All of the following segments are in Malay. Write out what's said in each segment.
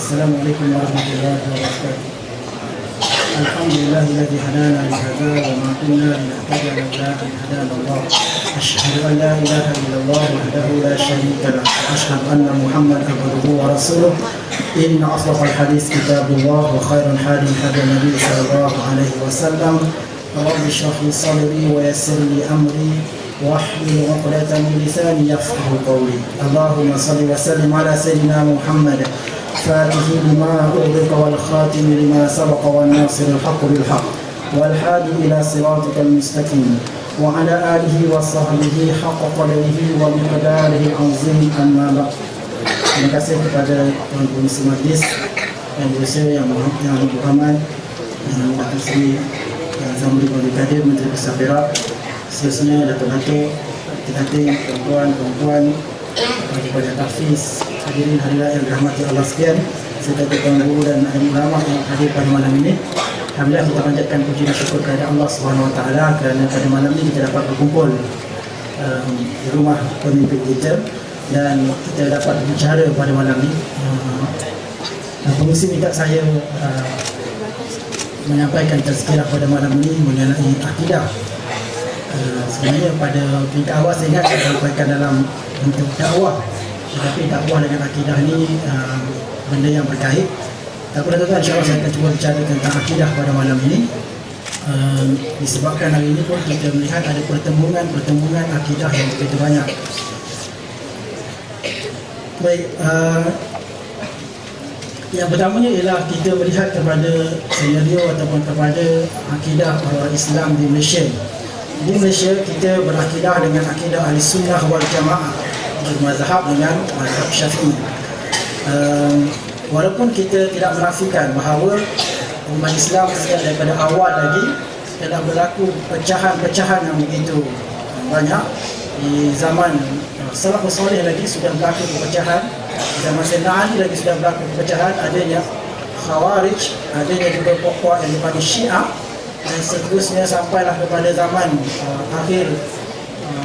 السلام عليكم ورحمة الله وبركاته. الحمد لله الذي هدانا لهذا وما كنا لنهتدي لولا أن هدانا الله. أشهد أن لا إله إلا الله وحده لا شريك له وأشهد أن محمدا عبده ورسوله. إن أصدق الحديث كتاب الله وخير الهدي هدي النبي صلى الله عليه وسلم. رب اشرح لي صدري ويسر لي أمري واحلل عقدة من لساني يفقهوا قولي. اللهم صل وسلم على سيدنا محمد فاتح لما أغلق والخاتم لما سبق والناصر الحق بالحق والهادي إلى صراطك المستقيم وعلى آله وصحبه حق قدره ومقداره العظيم. أما بعد. Terima kasih kepada Tuan Komisi Majlis dan berusaha yang berhormat Datuk Seri Zamri Abdul Kadir, Menteri Besar Perak, seterusnya Datuk-Datuk, Datuk-Datuk, Puan-Puan, kepada Hafiz, hadirin hadirat yang dirahmati Allah sekalian, serta tuan guru dan alim ulama yang hadir pada malam ini. Alhamdulillah, kita panjatkan puji dan syukur kepada Allah Subhanahu Wa Taala kerana pada malam ini kita dapat berkumpul di rumah pemimpin kita dan kita dapat berbicara pada malam ini. Pengurusi minta saya menyampaikan tazkirah pada malam ini mengenai akidah. Sebenarnya pada peringkat awal saya ingat saya sampaikan dalam bentuk dakwah, tetapi dakwah dengan akidah ni benda yang berkait. Tak apa tuan-tuan, insyaAllah saya akan cuba bicara tentang akidah pada malam ini. Disebabkan hari ini pun kita melihat ada pertemuan akidah yang begitu banyak. Baik, yang pertamanya ialah kita melihat kepada senario ataupun kepada akidah orang Islam di Malaysia. Di Malaysia kita berakidah dengan akidah Ahlussunnah wal Jamaah, bermazhab dengan mazhab Syafi'i. Walaupun kita tidak menafikan bahawa umat Islam sejak daripada awal lagi telah berlaku pecahan-pecahan yang begitu banyak. Di zaman salafus soleh lagi sudah berlaku perpecahan, zaman Sayyidina Ali lagi sudah berlaku perpecahan, adanya Khawarij, adanya juga pokok yang dipanggil Syiah, dan seterusnya sampailah kepada zaman akhir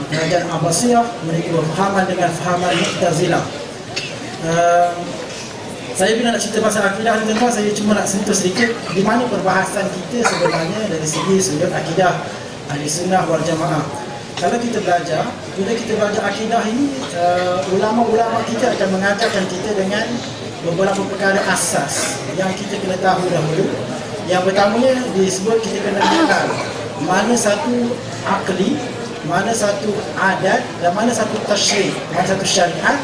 kerajaan Abbasiyah, mereka berfahaman dengan fahaman Mu'tazilah. Saya bila nak cerita pasal akidah ni tuan-tuan, saya cuma nak sentuh sedikit di mana perbahasan kita sebenarnya dari segi sudut akidah Ahlussunnah wal Jamaah. Kalau kita belajar, bila kita belajar akidah ini, ulama-ulama kita akan mengajarkan kita dengan beberapa perkara asas yang kita kena tahu dahulu. Yang pertamanya disebut kita kena kenal mana satu akli, mana satu adat dan mana satu tasyri', mana satu syariat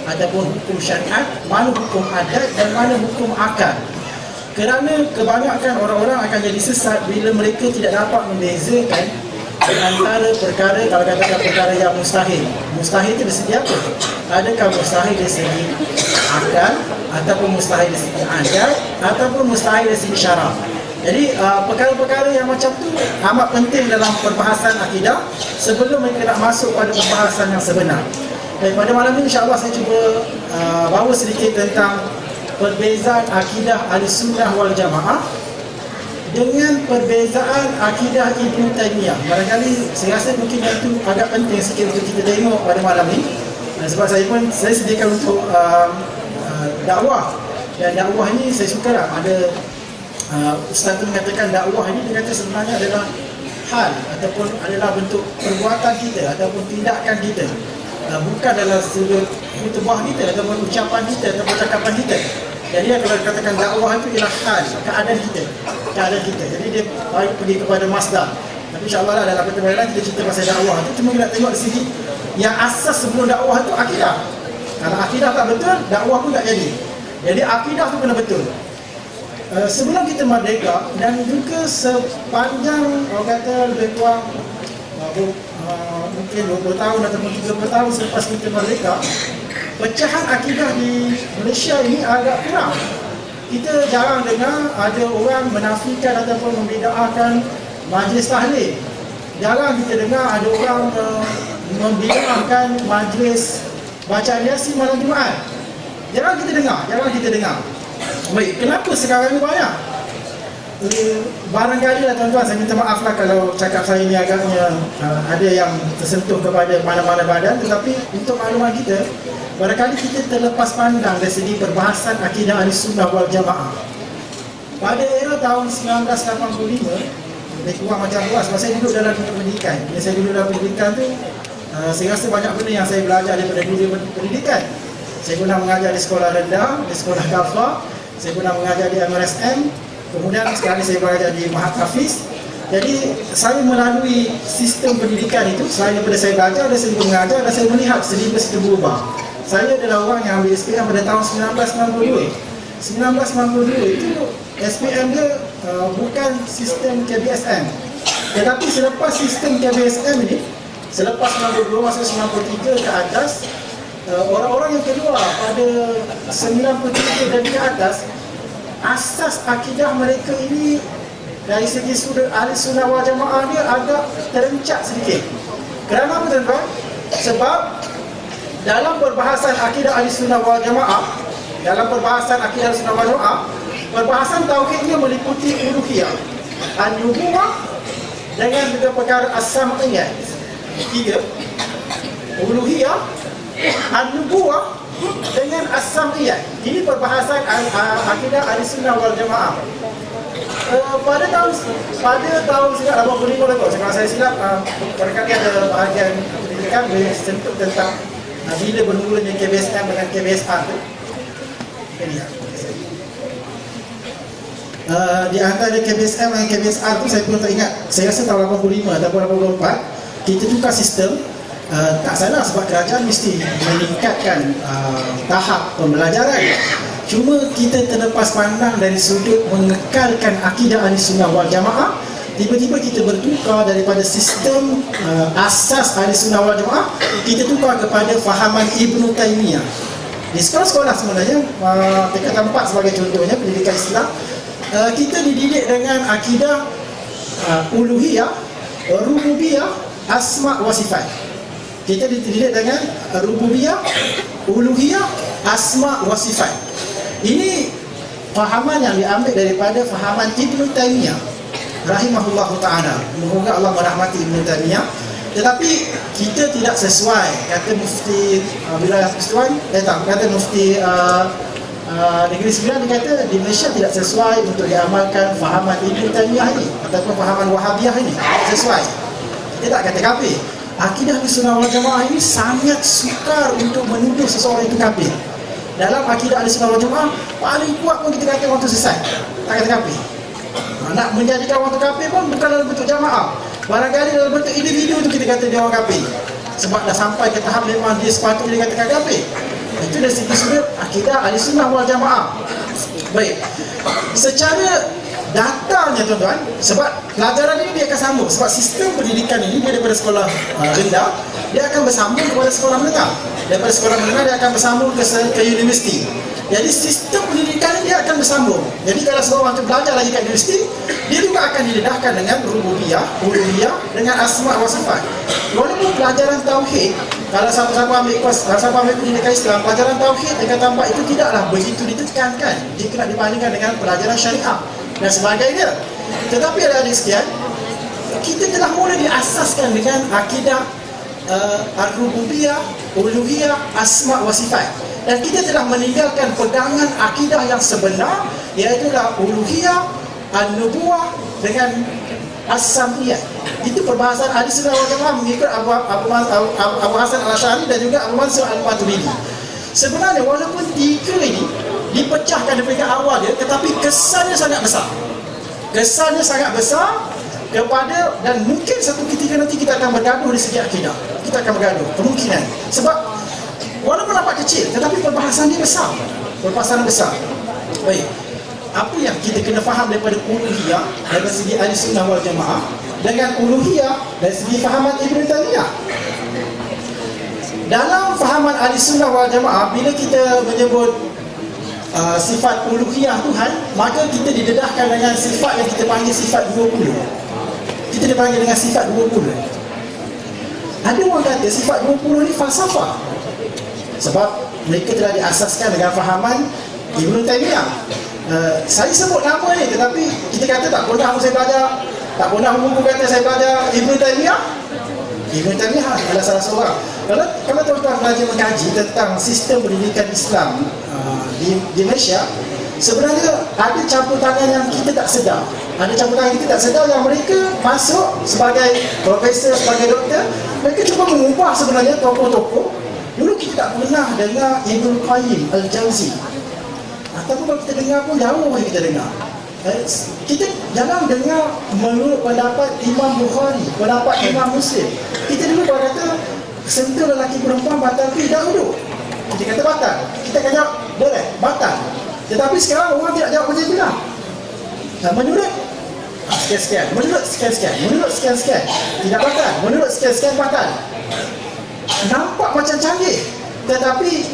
ataupun hukum syariat, mana hukum adat dan mana hukum akal. Kerana kebanyakan orang-orang akan jadi sesat bila mereka tidak dapat membezakan antara perkara, kalau katakan perkara yang mustahil. Mustahil itu dari segi apa? Adakah mustahil dari segi akal, ataupun mustahil dari segi adat, ataupun mustahil dari segi syarak. Jadi perkara-perkara yang macam tu amat penting dalam perbahasan akidah sebelum mereka nak masuk pada perbahasan yang sebenar. Dan pada malam ini insyaAllah saya cuba bawa sedikit tentang perbezaan akidah Ahlussunnah wal Jamaah dengan perbezaan akidah Ibn Taymiyah. Barangkali saya rasa mungkin itu agak penting sikit untuk kita tengok pada malam ini. Sebab saya sediakan untuk dakwah. Dan dakwah ini saya suka lah. Ada ustaz tu mengatakan dakwah ini dia kata sebenarnya adalah hal ataupun adalah bentuk perbuatan kita ataupun tindakan kita. Bukan dalam sudut khutbah kita ataupun ucapan kita ataupun cakapan kita. Jadi kalau katakan dakwah itu ialah hal, keadaan kita. Jadi dia baik pergi kepada masdar. Tapi insyaAllah lah dalam pertemuan lain kita cerita pasal dakwah itu. Cuma kita tengok di sini yang asas sebelum dakwah itu akidah. Kalau akidah tak betul, dakwah pun tak jadi. Jadi akidah tu kena betul. Sebelum kita merdeka dan juga sepanjang orang kata lebih kurang mungkin 20 tahun ataupun 30 tahun selepas kita merdeka, pecahan akidah di Malaysia ini agak kurang. Kita jarang dengar ada orang menafikan ataupun membida'ahkan majlis tahlil. Jarang kita dengar ada orang membida'ahkan majlis bacaan Yasin malam Jumaat. Jarang kita dengar. Baik, kenapa sekarang ini banyak? Barangkali lah tuan-tuan, saya minta maaf lah kalau cakap saya ni agaknya ada yang tersentuh kepada mana-mana badan. Tetapi untuk maklumat kita, barangkali kita terlepas pandang dari segi perbahasan akidah Ahlussunnah wal Jamaah. Pada era tahun 1985, lebih kurang macam luas, sebab saya duduk dalam pendidikan. Bila saya duduk dalam pendidikan tu, saya rasa banyak benda yang saya belajar daripada dunia pendidikan. Saya pernah mengajar di sekolah rendah, di sekolah Khalfa, saya pernah mengajar di MRSM, kemudian sekarang saya belajar di Mahat Hafiz. Jadi saya melalui sistem pendidikan itu, selain daripada saya belajar, dan saya juga mengajar, dan saya melihat silibus itu berubah. Saya adalah orang yang ambil SPM pada tahun 1992. 1992 itu SPM dia bukan sistem KBSM. Tetapi selepas sistem KBSM ini, selepas 92 masuk 93 ke atas, orang-orang yang keluar pada 93 dan ke atas, asas akidah mereka ini dari segi sudut Ahlussunnah wal Jamaah dia agak terencak sedikit. Kerana apa tuan-tuan? Sebab dalam perbahasan akidah Ahlussunnah wal Jamaah, perbahasan tauhidnya meliputi uluhiyah, an-nubuwah dengan juga perkara as-sam'iyah. Tiga, uluhiyah, an-nubuwah dengan as-sam'iyah. Ini perbahasan akidah Ahlussunnah wal Jamaah. Pada tahun 1985 kalau saya silap, barangkali ada bahagian pendidikan boleh sentuh tentang bila bermulanya KBSM dengan KBSR tu. Di antara KBSM dan KBSR tu saya pun tak ingat, saya rasa tahun 85 atau 84 kita tukar sistem. Tak salah sebab kerajaan mesti meningkatkan tahap pembelajaran. Cuma kita terlepas pandang dari sudut mengekalkan akidah Ahlussunnah wal Jamaah. Tiba-tiba kita bertukar daripada sistem asas Ahlussunnah wal Jamaah, kita tukar kepada fahaman Ibnu Taimiyah. Di sekolah-sekolah sebenarnya, tingkatan 4 sebagai contohnya, pendidikan Islam, kita dididik dengan akidah uluhiyah, rububiyah, asma' wa sifat. Kita dididik dengan rububiyah, uluhiyah, asma' wa sifat. Ini fahaman yang diambil daripada fahaman Ibnu Taimiyah rahimahullahu ta'ala. Semoga Allah merahmati Ibnu Taimiyah. Tetapi kita tidak sesuai, kata Mufti Wilayah Persatuan, kata Mufti Negeri Sembilan, dia kata di Malaysia tidak sesuai untuk diamalkan fahaman Ibnu Taimiyah ini ataupun fahaman Wahabiyah ini. Sesuai. Dia tak kata kafir. Akidah Ahlussunnah wal Jamaah ini sangat sukar untuk menuduh seseorang itu kafir. Dalam akidah Ahlussunnah wal Jamaah, paling kuat pun kita kata orang itu sesat, tak kata kafir. Nak menjadikan orang itu kafir pun bukan dalam bentuk jamaah, barangkali dalam bentuk individu itu kita kata dia orang kafir. Sebab dah sampai ke tahap memang dia sepatutnya dikatakan kafir. Itu dari segi sudut akidah Ahlussunnah wal Jamaah. Baik, secara datanya tuan-tuan, sebab pelajaran ini dia akan sambung, sebab sistem pendidikan ini dia daripada sekolah rendah, dia akan bersambung kepada sekolah menengah, daripada sekolah menengah dia akan bersambung ke universiti. Jadi sistem pendidikan ini dia akan bersambung. Jadi kalau seorang itu belajar lagi kat universiti, dia juga akan didedahkan dengan rububiyah, uluhiyah, dengan asma' wa sifat. Walaupun pelajaran tauhid, kalau siapa-siapa ambil kos, kalau siapa ambil pendidikan Islam, pelajaran tauhid dengan tambah itu tidaklah begitu ditekankan jika nak dibandingkan dengan pelajaran syariah dan sebagainya. Tetapi ada sekian, kita telah mula diasaskan dengan akidah ar-rububiyah, uluhiyah, asma' wa sifat. Dan kita telah meninggalkan pegangan akidah yang sebenar, iaitu uluhiyah, an-nubuwah dengan as-sam'iyah. Itu perbahasan Ahlussunnah wal Jamaah mengikut Abu Hasan al-Asy'ari dan juga Abu Mansur al-Maturidi. Sebenarnya walaupun tiga ini dipecahkan daripada awal dia, tetapi kesannya sangat besar. Kesannya sangat besar kepada, dan mungkin satu ketika nanti kita akan bergaduh dari segi akidah. Kita akan bergaduh, kemungkinan. Sebab walaupun nampak kecil, tetapi perbahasan dia besar. Perbahasan besar. Baik, apa yang kita kena faham daripada uluhiyah dari segi Ahlussunnah wal Jamaah dengan uluhiyah dari segi fahaman Ibnu Taimiyah? Dalam fahaman Ahlussunnah wal Jamaah, bila kita menyebut sifat uluhiyah Tuhan, maka kita didedahkan dengan sifat yang kita panggil sifat 20. Kita dipanggil dengan sifat 20. Ada orang kata sifat 20 ni falsafah, sebab mereka telah diasaskan dengan fahaman Ibnu Taimiyah. Saya sebut nama ni, tetapi kita kata tak pernah saya belajar, tak pernah buku kata saya belajar Ibnu Taimiyah. Ibn Taymiyah adalah salah seorang. Kalau tuan-tuan belajar mengkaji tentang sistem pendidikan Islam di Malaysia, sebenarnya ada campur tangan yang kita tak sedar. Ada campur tangan yang kita tak sedar yang mereka masuk sebagai profesor, sebagai doktor. Mereka cuba mengubah sebenarnya tokoh-tokoh. Dulu kita tak pernah dengar Ibn Qayyim Al-Jauzi. Ataupun kalau kita dengar pun jauh kita dengar. Kita jangan dengar menurut pendapat Imam Bukhari, pendapat Imam Muslim. Kita dulu kalau kata sentuh lelaki perempuan batal ke dahulu, kita kata batal. Kita akan jawab boleh, batal. Tetapi sekarang orang tidak jawab macam itu lah. Menurut sekian-sekian, menurut sekian-sekian, menurut sekian-sekian tidak batal, menurut sekian-sekian batal. Nampak macam canggih, tetapi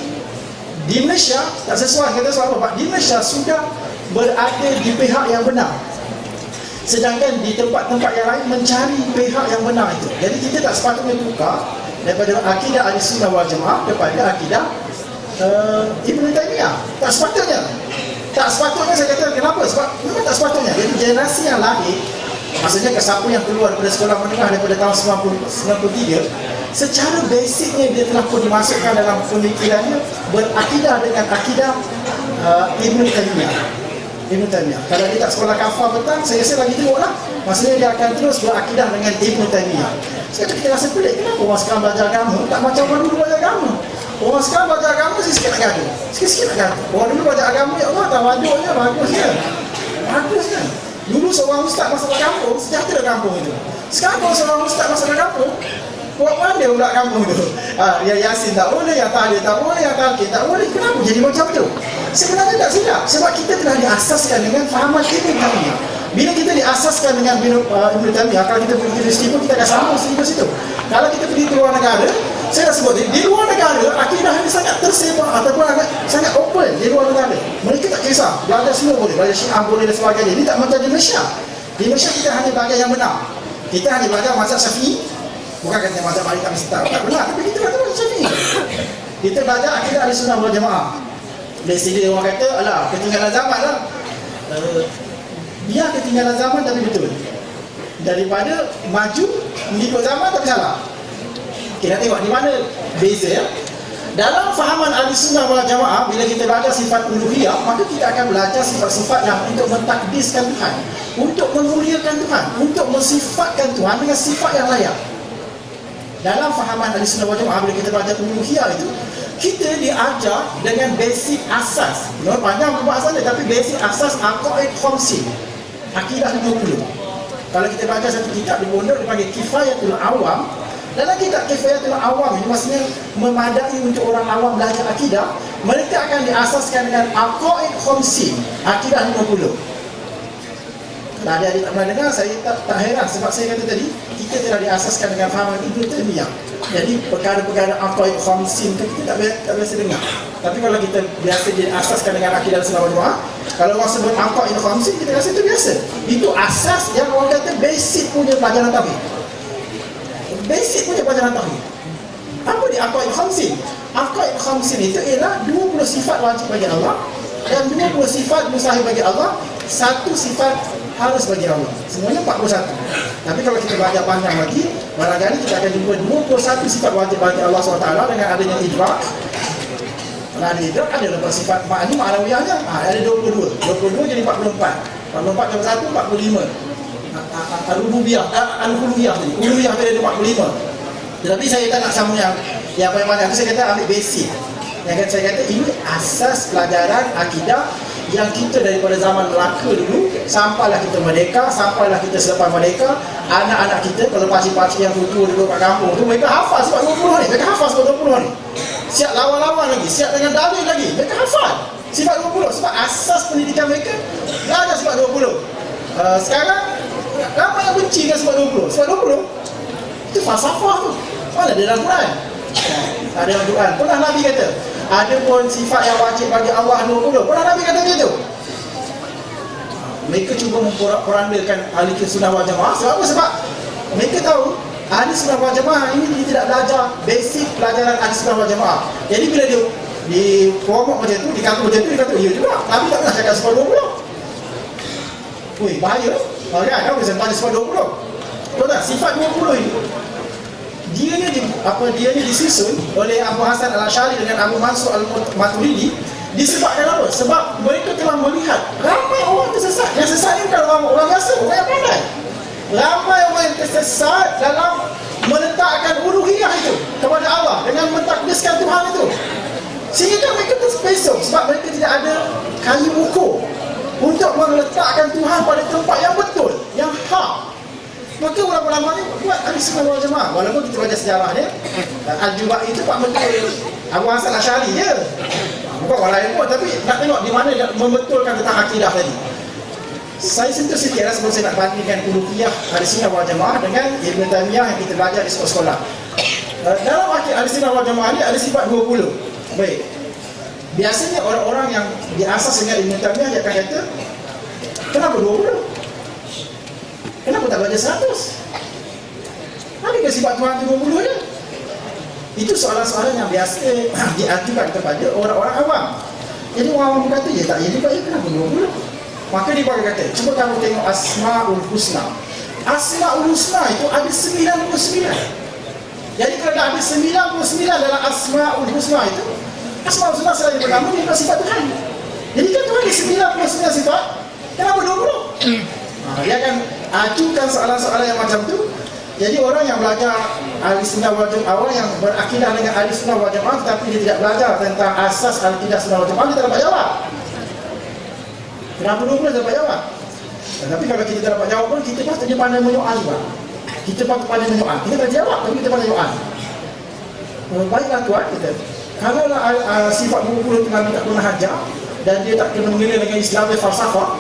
di Malaysia tak sesuai. Kata sebab apa? Di Malaysia sudah berada di pihak yang benar, sedangkan di tempat-tempat yang lain mencari pihak yang benar itu. Jadi kita tak sepatutnya tukar daripada akidah Ahlussunnah wal Jamaah kepada akidah Ibn Taymiyah. Tak sepatutnya. Tak sepatutnya, saya kata kenapa? Sebab memang tak sepatutnya. Jadi generasi yang lahir, maksudnya siapa yang keluar daripada sekolah menengah daripada tahun 93, secara basicnya dia telah pun dimasukkan dalam pemikirannya berakidah dengan akidah Ibn Taymiyah. Ibn Taymiyah. Kalau dia tak sekolah kafar petang, saya rasa lagi teruk lah. Maksudnya dia akan terus berakidah dengan Ibn Taymiyah. Sekarang kita rasa pelik, kenapa orang sekarang belajar agama tak macam orang dulu belajar agama? Orang sekarang belajar agama sikit-sikit nak gaduh, sikit-sikit nak gaduh. Orang dulu belajar agama, ya Allah, tawaduknya bagusnya, bagusnya. Dulu seorang ustaz masuk ke kampung, sejahtera kampung itu. Sekarang kalau seorang ustaz masuk ke kampung, buat mana pula kampung tu? Yang Yasin tak boleh, yang Tahlil tak boleh, yang Talqin tak boleh. Kenapa jadi macam tu? Sebenarnya tak silap. Sebab kita telah diasaskan dengan fahaman Ibn Taymiyah. Bila kita diasaskan dengan Ibn Taymiyah, kalau kita pergi universiti pun kita akan sambung sehingga situ. Kalau kita pergi ke luar negara, saya dah sebut, di luar negara, akidah ini sangat tersebar ataupun sangat open di luar negara. Mereka tak kisah, belajar semua boleh, belajar Syiah boleh dan sebagainya. Ini tak macam di Malaysia. Di Malaysia kita hanya belajar yang benar. Kita hanya belajar mazhab Syafi'i. Bukan kata mazhab Malik tak mesti tahu, tak benar, tapi kita belajar mazhab Syafi'i. Kita belajar akidah Ahlussunnah wal Jamaah. Dari sini orang kata, alah, ketinggalan zaman lah. Biar ketinggalan zaman tapi betul. Daripada maju mengikut zaman tapi salah. Kita tengok di mana beza ya. Dalam fahaman Ahlussunnah wal Jamaah, bila kita belajar sifat uluhiyah, maka kita akan belajar sifat-sifat yang untuk mentakdiskan Tuhan, untuk memuliakan Tuhan, untuk mensifatkan Tuhan dengan sifat yang layak. Dalam fahaman Ahlussunnah wal Jamaah, bila kita belajar uluhiyah itu, kita diajar dengan basic asas. Memang panjang pembahasan dia, tapi basic asas aqaid khamsin, akidah 50. Kalau kita baca satu kitab di pondok dipanggil Kifayatul Awam. Dalam kitab Kifayatul Awam ini maksudnya memadai untuk orang awam belajar akidah. Mereka akan diasaskan dengan aqaid khamsin, akidah 50. Kalau adik-adik tak pernah dengar, saya tak heran. Sebab saya kata tadi, kita telah diasaskan dengan fahaman Ibn Taymiyah. Jadi perkara-perkara aqaid khamsin kita tak biasa dengar. Tapi kalau kita biasa diasaskan dengan akidah Ahlussunnah wal Jamaah, kalau orang sebut aqaid khamsin, kita rasa itu biasa. Itu asas yang orang kata basic punya pelajaran tauhid. Basic punya pelajaran tauhid. Apa dia aqaid khamsin? Aqaid khamsin itu ialah 20 sifat wajib bagi Allah dan 20 sifat mustahil bagi Allah, satu sifat harus bagi Allah. Semuanya 41. Tapi kalau kita belajar panjang lagi, barangkali kita akan jumpa 21 sifat wajib bagi Allah SWT dengan adanya idrak. Kalau ada idrak, ada lepas sifat makni ma'nawiyahnya, ada 22. 22 jadi 44. 44 tambah 1, 45. Al-Rububiyah, Al-Hulubiyah tadi. Hulubiyah tadi ada 45. Tetapi saya tak nak sama yang banyak-banyak. Saya kata ambil basic. Yang saya kata ini asas pelajaran akidah yang kita daripada zaman Melaka dulu sampailah kita merdeka, sampailah kita selepas merdeka, anak-anak kita, kalau pakcik-pakcik yang tua dulu kat kampung tu, mereka hafal sebab 20 ni, mereka hafal sebab 20 ni, siap lawan-lawan lagi, siap dengan dalil lagi, mereka hafal sifat 20 sebab asas pendidikan mereka belajar sifat 20. Sekarang ramai yang benci dengan sifat 20. Sifat 20 itu falsafah tu, mana dia dalam Quran? Ada dalam Quran. Pernah Nabi kata ada pun sifat yang wajib bagi Allah 20. Pernah Nabi kata begitu? Mereka cuba memporak-porandakan ahli sunnah wal jamaah. Sebab apa? Sebab mereka tahu ahli sunnah wal jamaah ini dia tidak belajar basic pelajaran ahli sunnah wal jamaah. Jadi bila dia di promote macam tu, dikata macam tu, dia kata iya juga. Nabi tak pernah cakap sifat 20. Wih, bahaya. Kan? Kamu bisa tanya sifat 20. Betul tak? Sifat 20 ini dia ni disusun oleh Abu Hasan Al-Asy'ari dengan Abu Mansur Al-Maturidi. Disebabkan apa? Sebab mereka telah melihat ramai orang tersesat. Yang sesat ni bukan orang biasa, orang yang pandai. Ramai orang yang tersesat dalam meletakkan uluhiyah itu kepada Allah dengan mentakdiskan Tuhan itu, sehingga mereka tersesat sebab mereka tidak ada kayu ukur untuk meletakkan Tuhan pada tempat yang betul, yang hak. Maka ulama-ulama ni buat Ahlussunnah wal Jamaah. Walaupun kita baca sejarah dia, Al-Jubai itu Pak Menteri Abu Hasan Al-Asy'ari je, bukan orang lain pun. Tapi nak tengok di mana dia membetulkan tentang akidah tadi. Saya sentuh sikit lah sebelum saya nak bandingkan uluhiyah Ahlussunnah wal Jamaah dengan Ibn Taymiyah yang kita belajar di sekolah-sekolah. Dalam akidah Ahlussunnah wal Jamaah ni ada sifat 20. Baik. Biasanya orang-orang yang diasas dengan Ibn Taymiyah dia akan kata, kenapa 20? Kenapa tak baca 100? Adakah sifat Tuhan itu 20 je? Itu soalan-soalan yang biasa diajukan kepada orang-orang awam. Jadi orang awam berkata, ya tak, ya dia baik, kenapa 20? Maka dia kata, cuba kamu tengok Asma'ul Husna. Asma'ul Husna itu ada 99. Jadi kalau ada 99 dalam Asma'ul Husna itu, Asma'ul Husna selain pertama, dia sifat Tuhan. Jadi kan Tuhan ada 99 sifat, kenapa 20? Dia akan ajukan soalan-soalan yang macam tu. Jadi orang yang belajar Ahlussunnah wal Jamaah, orang yang berakidah dengan Ahlussunnah wal Jamaah tetapi dia tidak belajar tentang asas akidah Sunnah wal Jamaah, dia tak dapat jawab. Kenapa 20 tak dapat jawab? Tetapi kalau kita tak dapat jawab pun, kita patutnya pandai menyoal juga. Kita patut pandai menyoal. Kita tak jawab, tapi kita pandai menyoal. Baiklah tuan, kita kalaulah sifat 20 tu Nabi tak pernah ajar dan dia tak kena mengira dengan Islam dan falsafah,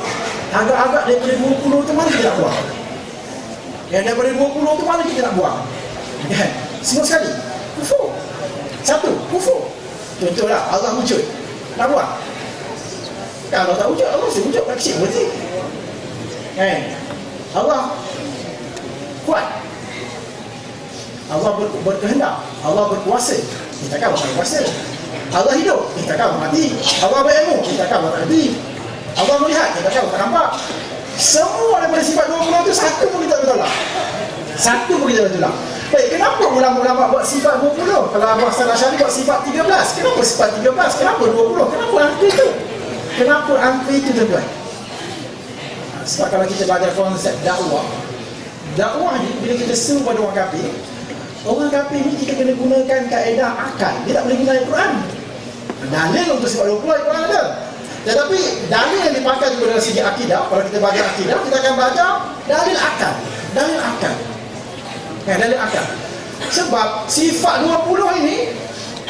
agak-agak daripada 20 tu mana kita nak buang? Yang daripada 20 tu mana kita nak buang? Kan? Semua sekali kufur. Satu, kufur. Contohlah Allah wujud, nak buang? Kalau tak wujud, Allah mesti wujud, tak kecil berarti. Kan? Allah kuat, Allah berkehendak, Allah berkuasa, kita takkan Allah berkuasa. Allah hidup, kita takkan Allah mati. Allah berilmu, kita takkan Allah tak mati. Allah melihat, kita tahu, tak nampak. Semua daripada sifat 20 itu satu pun kita betul lah. Satu pun kita betul lah. Baik, kenapa ulama-ulama buat sifat 20? Kalau Abu Hasan Al-Asy'ari buat sifat 13, kenapa sifat 13? Kenapa 20? Kenapa angka itu? Kenapa angka itu tuan-tuan? Sebab kalau kita belajar konsep dakwah ni, bila kita seru pada orang kafir ni kita kena gunakan kaedah akal. Dia tak boleh guna Al-Quran. Dalil untuk sifat 20 Al-Quran ada. Tetapi dalil yang dipakai juga dari segi akidah, kalau kita baca akidah, kita akan baca dalil akal. Dalil akal. Dalil akal. Sebab sifat 20 ini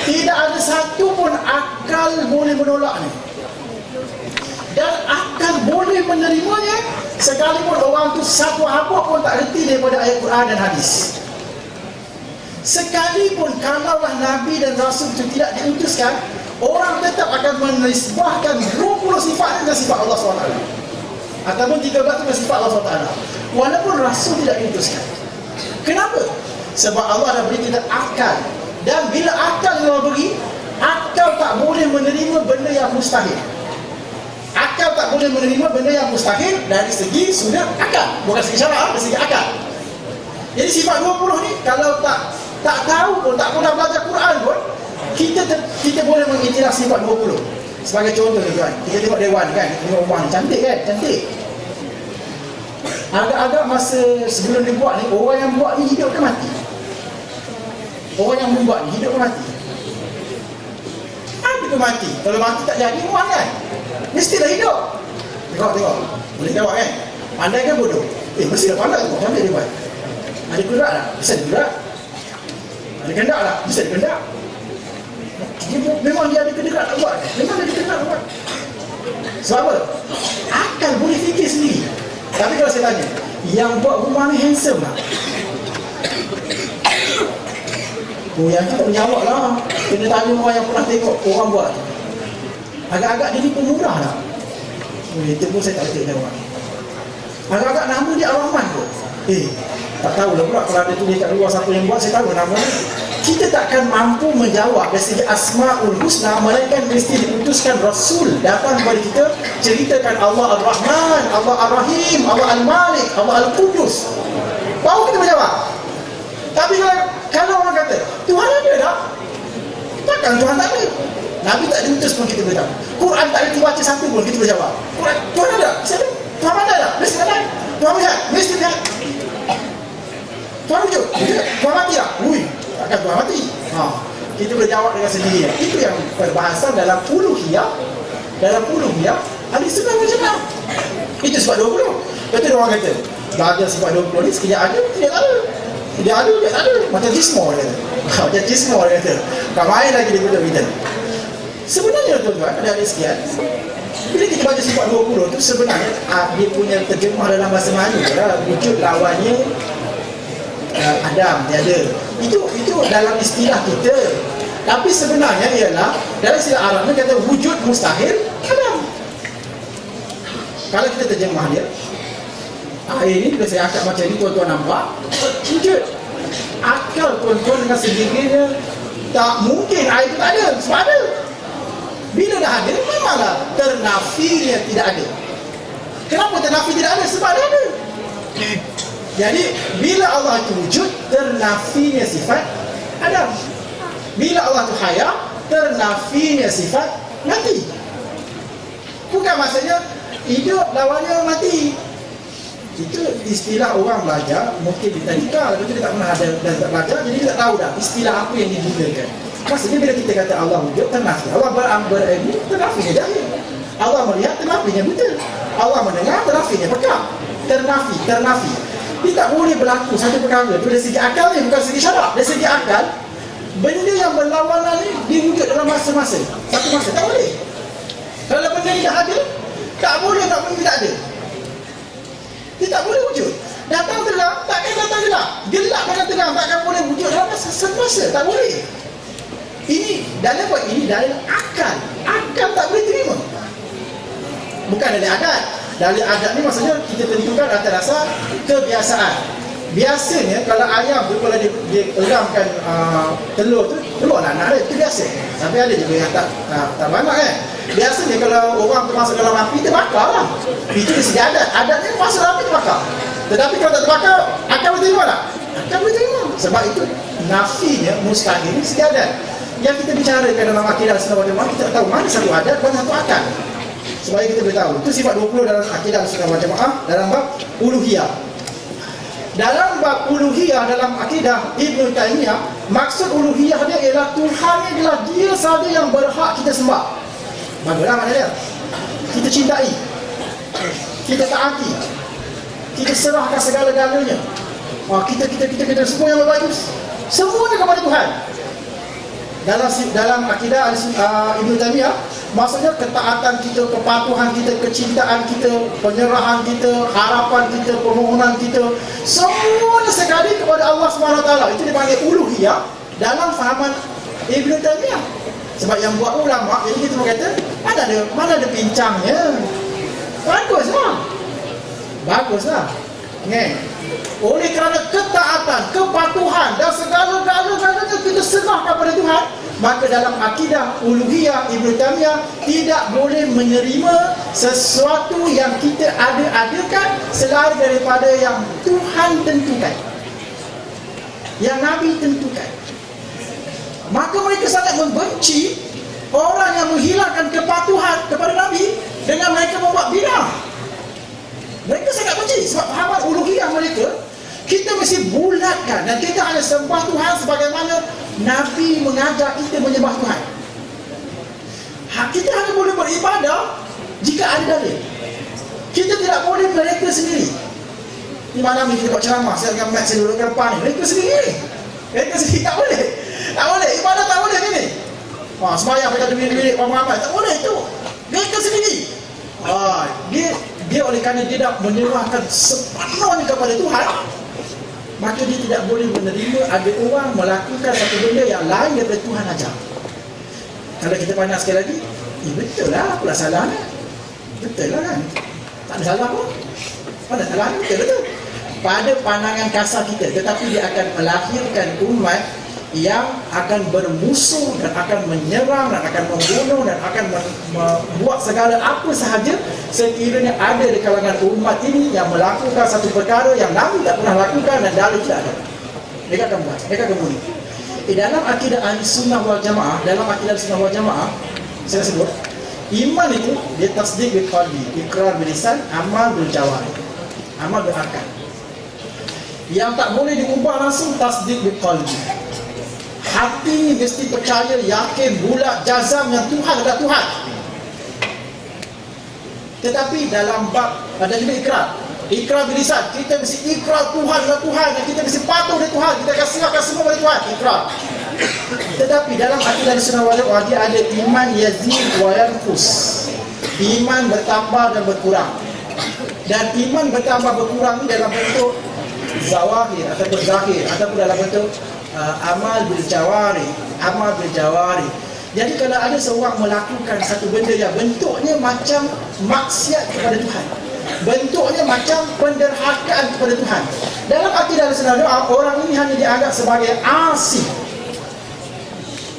tidak ada satu pun akal boleh menolaknya. Dan akal boleh menerimanya sekalipun orang tu satu apa pun tak reti daripada ayat Quran dan hadis. Sekalipun kalaulah Nabi dan Rasul itu tidak diutuskan, orang tetap akan menisbahkan 20 sifat dengan sifat Allah SWT, ataupun 13 dengan sifat Allah SWT, walaupun Rasul tidak diutuskan. Kenapa? Sebab Allah dah beri kita akal. Dan bila akal yang Allah beri, akal tak boleh menerima benda yang mustahil. Akal tak boleh menerima benda yang mustahil dari segi sudut akal, bukan segi syarak, dari segi akal. Jadi sifat 20 ni kalau tak tahu pun, tak pernah belajar Quran pun, kita boleh mengiktiraf sifat 20. Sebagai contoh tuan, kita tengok dewan kan, tengok rumah ni cantik kan, cantik. Agak-agak masa sebelum dia buat ni, orang yang buat ni hidup ke mati? Orang yang membuat ni hidup ke mati? Ada ke mati? Kalau mati tak jadi rumah kan? Mestilah hidup. Tengok, boleh jawab kan? Pandai kan bodoh? Mestilah pandai tu, cantik dia buat. Ada gerak tak? Bisa gerak. Ada kendak tak? Bisa kendak. Memang dia ada kedengar nak buat. Memang dia ada kedengar nak buat. Sebab apa? Akal boleh fikir sendiri. Tapi kalau saya tanya, yang buat rumah ni handsome tak? Yang tu tak menjawab lah. Kena tanya orang yang pernah tengok orang buat. Agak-agak dia ni pemurah tak? Itu pun saya tak boleh jawab. Agak-agak nama dia Ar-Rahman kot. Tak tahulah pula kalau ada tulis kat luar siapa yang buat, saya tahu nama ni. Kita takkan mampu menjawab dari segi Asma'ul Husna, melainkan mesti diutuskan Rasul datang kepada kita, ceritakan Allah Ar-Rahman, Allah Ar-Rahim, Allah Al-Malik, Allah Al-Qudus, baru kita menjawab. Tapi kalau Kalau orang kata Tuhan ada tak? Takkan Tuhan tak ada? Nabi tak diutus pun kita boleh tahu. Quran tak ada dibaca satu pun kita boleh jawab. Quran, Tuhan ada? Mesti ada. Tuhan ada tak? Mesti ada. Tuhan melihat? Mesti lihat. Tuhan wujud? Wujud. Tuhan mati tak? Ui, takkan Tuhan mati. Kita boleh jawab dengan sendiri. Itu yang perbahasan dalam uluhiyah. Dalam uluhiyah ahli sunnah wal jamaah. Itu sifat 20. Betul orang kata belajar sifat 20 ni sekejap ada, tidak ada. Dia ada, dia tak ada. Macam jismo dia kata. Macam jismo dia kata. Kau main lagi dia kata kita. Sebenarnya tuan-tuan, ada sekian. Bila kita baca sifat 20 tu sebenarnya dia punya terjemah dalam bahasa Melayu wujud lawannya Adam, tiada. Itu dalam istilah kita. Tapi sebenarnya ialah dalam istilah Arab ni kata wujud mustahil Adam. Kalau kita terjemah dia, air ni bila saya angkat macam ni, tuan-tuan nampak wujud. Akal tuan-tuan dengan sendirinya tak mungkin air itu tak ada. Sebab ada. Bila dah ada, memanglah ternafinya tidak ada. Kenapa ternafi tidak ada? Sebab dia ada. Jadi bila Allah itu wujud, ternafinya sifat Adam. Bila Allah itu haya, ternafinya sifat mati. Bukan maksudnya hidup lawannya mati. Itu istilah orang belajar, mungkin di tadika, tapi dia tak pernah ada dan tak belajar, jadi dia tak tahu dah istilah apa yang digunakan. Maksudnya bila kita kata Allah wujud, ternafi. Allah berilmu, ternafinya jahil. Allah melihat, ternafinya buta. Allah mendengar, ternafinya pekak. Ternafi. Dia tak boleh berlaku satu perkara itu dari segi akal ni, bukan segi syarak. Dari segi akal, benda yang berlawanan ni diwujud dalam masa-masa. Satu masa, tak boleh. Kalau benda ni dah ada, tak boleh tidak ada. Dia tak boleh wujud. Datang terang, takkan datang gelap. Gelap dengan terang, takkan boleh wujud dalam masa. Tak boleh. Ini dalam apa? Ini dalil akal. Akal tak boleh terima. Bukan dalil adat. Dalil adat ni maksudnya kita tentukan atas dasar kebiasaan. Biasanya kalau ayam tu kalau dia eramkan telur tu, keluarlah anak dia, itu biasa. Tapi ada juga yang tak banyak kan. Biasanya kalau orang tu masuk dalam api, terbakar lah. Itu dari segi adat. Adatnya masuk dalam api, terbakar. Tetapi kalau tak terbakar, akan boleh terima tak? Akan boleh terima. Sebab itu nafinya mustahil ni segi adat. Yang kita bicarakan dalam akidah sunnah wal jamaah, kita tahu mana satu adat, mana satu akal. Supaya kita boleh tahu. Itu sifat 20 dalam akidah sunnah wal jamaah dalam bab uluhiyah. Dalam bab uluhiyah dalam akidah Ibnu Taimiyah, maksud uluhiyah dia ialah Tuhan ni adalah dia sahaja yang berhak kita sembah. Bagaimana makna dia? Kita cintai, kita taati, kita serahkan segala-galanya. Kita semua yang bagus, semuanya kepada Tuhan. Dalam akidah Ibnu Taimiyah, maksudnya ketaatan kita, kepatuhan kita, kecintaan kita, penyerahan kita, harapan kita, permohonan kita, semuanya sekali kepada Allah SWT. Itu dipanggil uluhiyah dalam fahaman Ibnu Taimiyah. Sebab yang buat ulama, jadi kita berkata, mana ada pincangnya. Baguslah. Oleh kerana ketaatan, kepatuhan dan segala-galanya kita serahkan pada Tuhan, maka dalam akidah uluhiyah Ibnu Taimiyah tidak boleh menerima sesuatu yang kita adakan selain daripada yang Tuhan tentukan, yang Nabi tentukan. Maka mereka sangat membenci orang yang menghilangkan kepatuhan kepada Nabi dengan mereka membuat bid'ah. Mereka sangat benci sebab fahaman uluhiyah mereka, kita mesti bulatkan dan kita hanya sembah Tuhan sebagaimana Nabi mengajar kita menyembah Tuhan. Kita hanya boleh beribadah jika ada dalil. Kita tidak boleh mereka sendiri. Di malam ni kita buat ceramah, saya dengan Mat saya duduk ke depan ni, mereka sendiri. Mereka sendiri tak boleh. Tak boleh, ibadah tak boleh gini. Sembahyang kita duit-duit ramai-ramai, tak boleh itu. Mereka sendiri. Dia oleh kerana dia nak menyerahkan sepenuhnya kepada Tuhan, maka dia tidak boleh menerima ada orang melakukan satu benda yang lain daripada Tuhan ajar. Kalau kita pandang sekali lagi, betul lah, pula salahnya. Betul lah kan, tak ada salah pun. Mana salahnya, betul. Pada pandangan kasar kita, tetapi dia akan melahirkan umat yang akan bermusuh dan akan menyerang dan akan membunuh dan akan membuat segala apa sahaja sekiranya ada di kalangan umat ini yang melakukan satu perkara yang Nabi tak pernah lakukan dan dalil tidak ada. Mereka akan buat, mereka akan bunyi. Dalam akidah ahli sunnah wal jamaah, saya sebut, iman itu dia tasdik bil qalbi, ikrar bil lisan, amal bil jawari, amal bil akal. Yang tak boleh diubah langsung tasdik bil qalbi. Hati ni mesti percaya, yakin, bulat, jazam yang Tuhan adalah Tuhan. Tetapi dalam bab ada juga ikrar bil lisan, kita mesti ikrar Tuhan adalah Tuhan, dan kita mesti patuh pada Tuhan, kita akan serahkan semua pada Tuhan, ikrar. Tetapi dalam akidah sunnah wal jamaah dia ada iman yazid wa yanqus, iman bertambah dan berkurang. Dan iman bertambah berkurang ni dalam bentuk zawahir ataupun zahir, ataupun dalam bentuk amal bil jawari. Jadi kalau ada seorang melakukan satu benda yang bentuknya macam maksiat kepada Tuhan, bentuknya macam penderhakaan kepada Tuhan, dalam akidah sunnah orang ini hanya dianggap sebagai asi,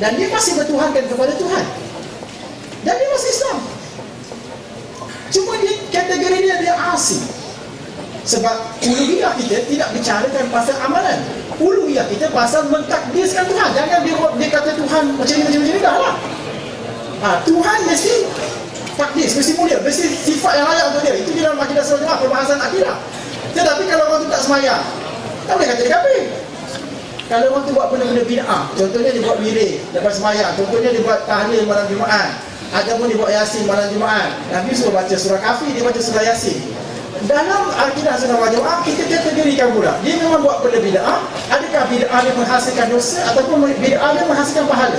dan dia masih bertuhankan kepada Tuhan, dan dia masih Islam, cuma dia kategori dia asi. Sebab uluhiyah kita tidak bicarakan pasal amalan, uluhiyah kita pasal mentakdiskan Tuhan. Jangan dia kata Tuhan macam ni dah lah. Tuhan mesti takdis, mesti mulia, mesti sifat yang layak untuk dia. Itu di dalam akidah sunnah jamaah, perbahasan akidah. Tetapi kalau orang tu tak semayang, tak boleh kata dia kafir. Kalau orang tu buat benda-benda bid'ah, contohnya dia buat wirid lepas semayang, contohnya dia buat tahlil malam Jumaat, ataupun dia buat Yasin malam Jumaat, Nabi suruh baca surah Kahfi, dia baca surah Yasin. Dalam akidah sunnah wal jamaah kita kategorikan pula, dia memang buat benda bid'ah. Adakah bid'ah dia menghasilkan dosa, ataupun bid'ah dia menghasilkan pahala?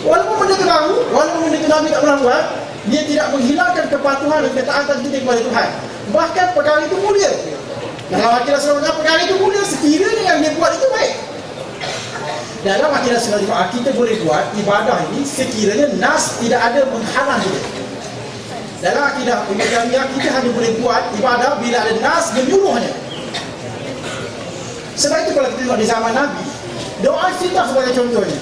Walaupun benda tu baru, walaupun benda tu Nabi tak pernah buat, dia tidak menghilangkan kepatuhan dan ketaatan kita kepada Tuhan. Bahkan perkara itu mulia. Dalam akidah sunnah wal jamaah perkara itu mulia sekiranya yang dia buat itu baik. Dalam akidah sunnah wal jamaah kita boleh buat ibadah ini sekiranya nas tidak ada menghalang kita. Dalam akidah Ibn Taymiyah kita hanya boleh buat ibadah bila ada nas menyuruhnya. Sebab itu kalau kita tengok di zaman Nabi, doa iftitah sebagai contohnya,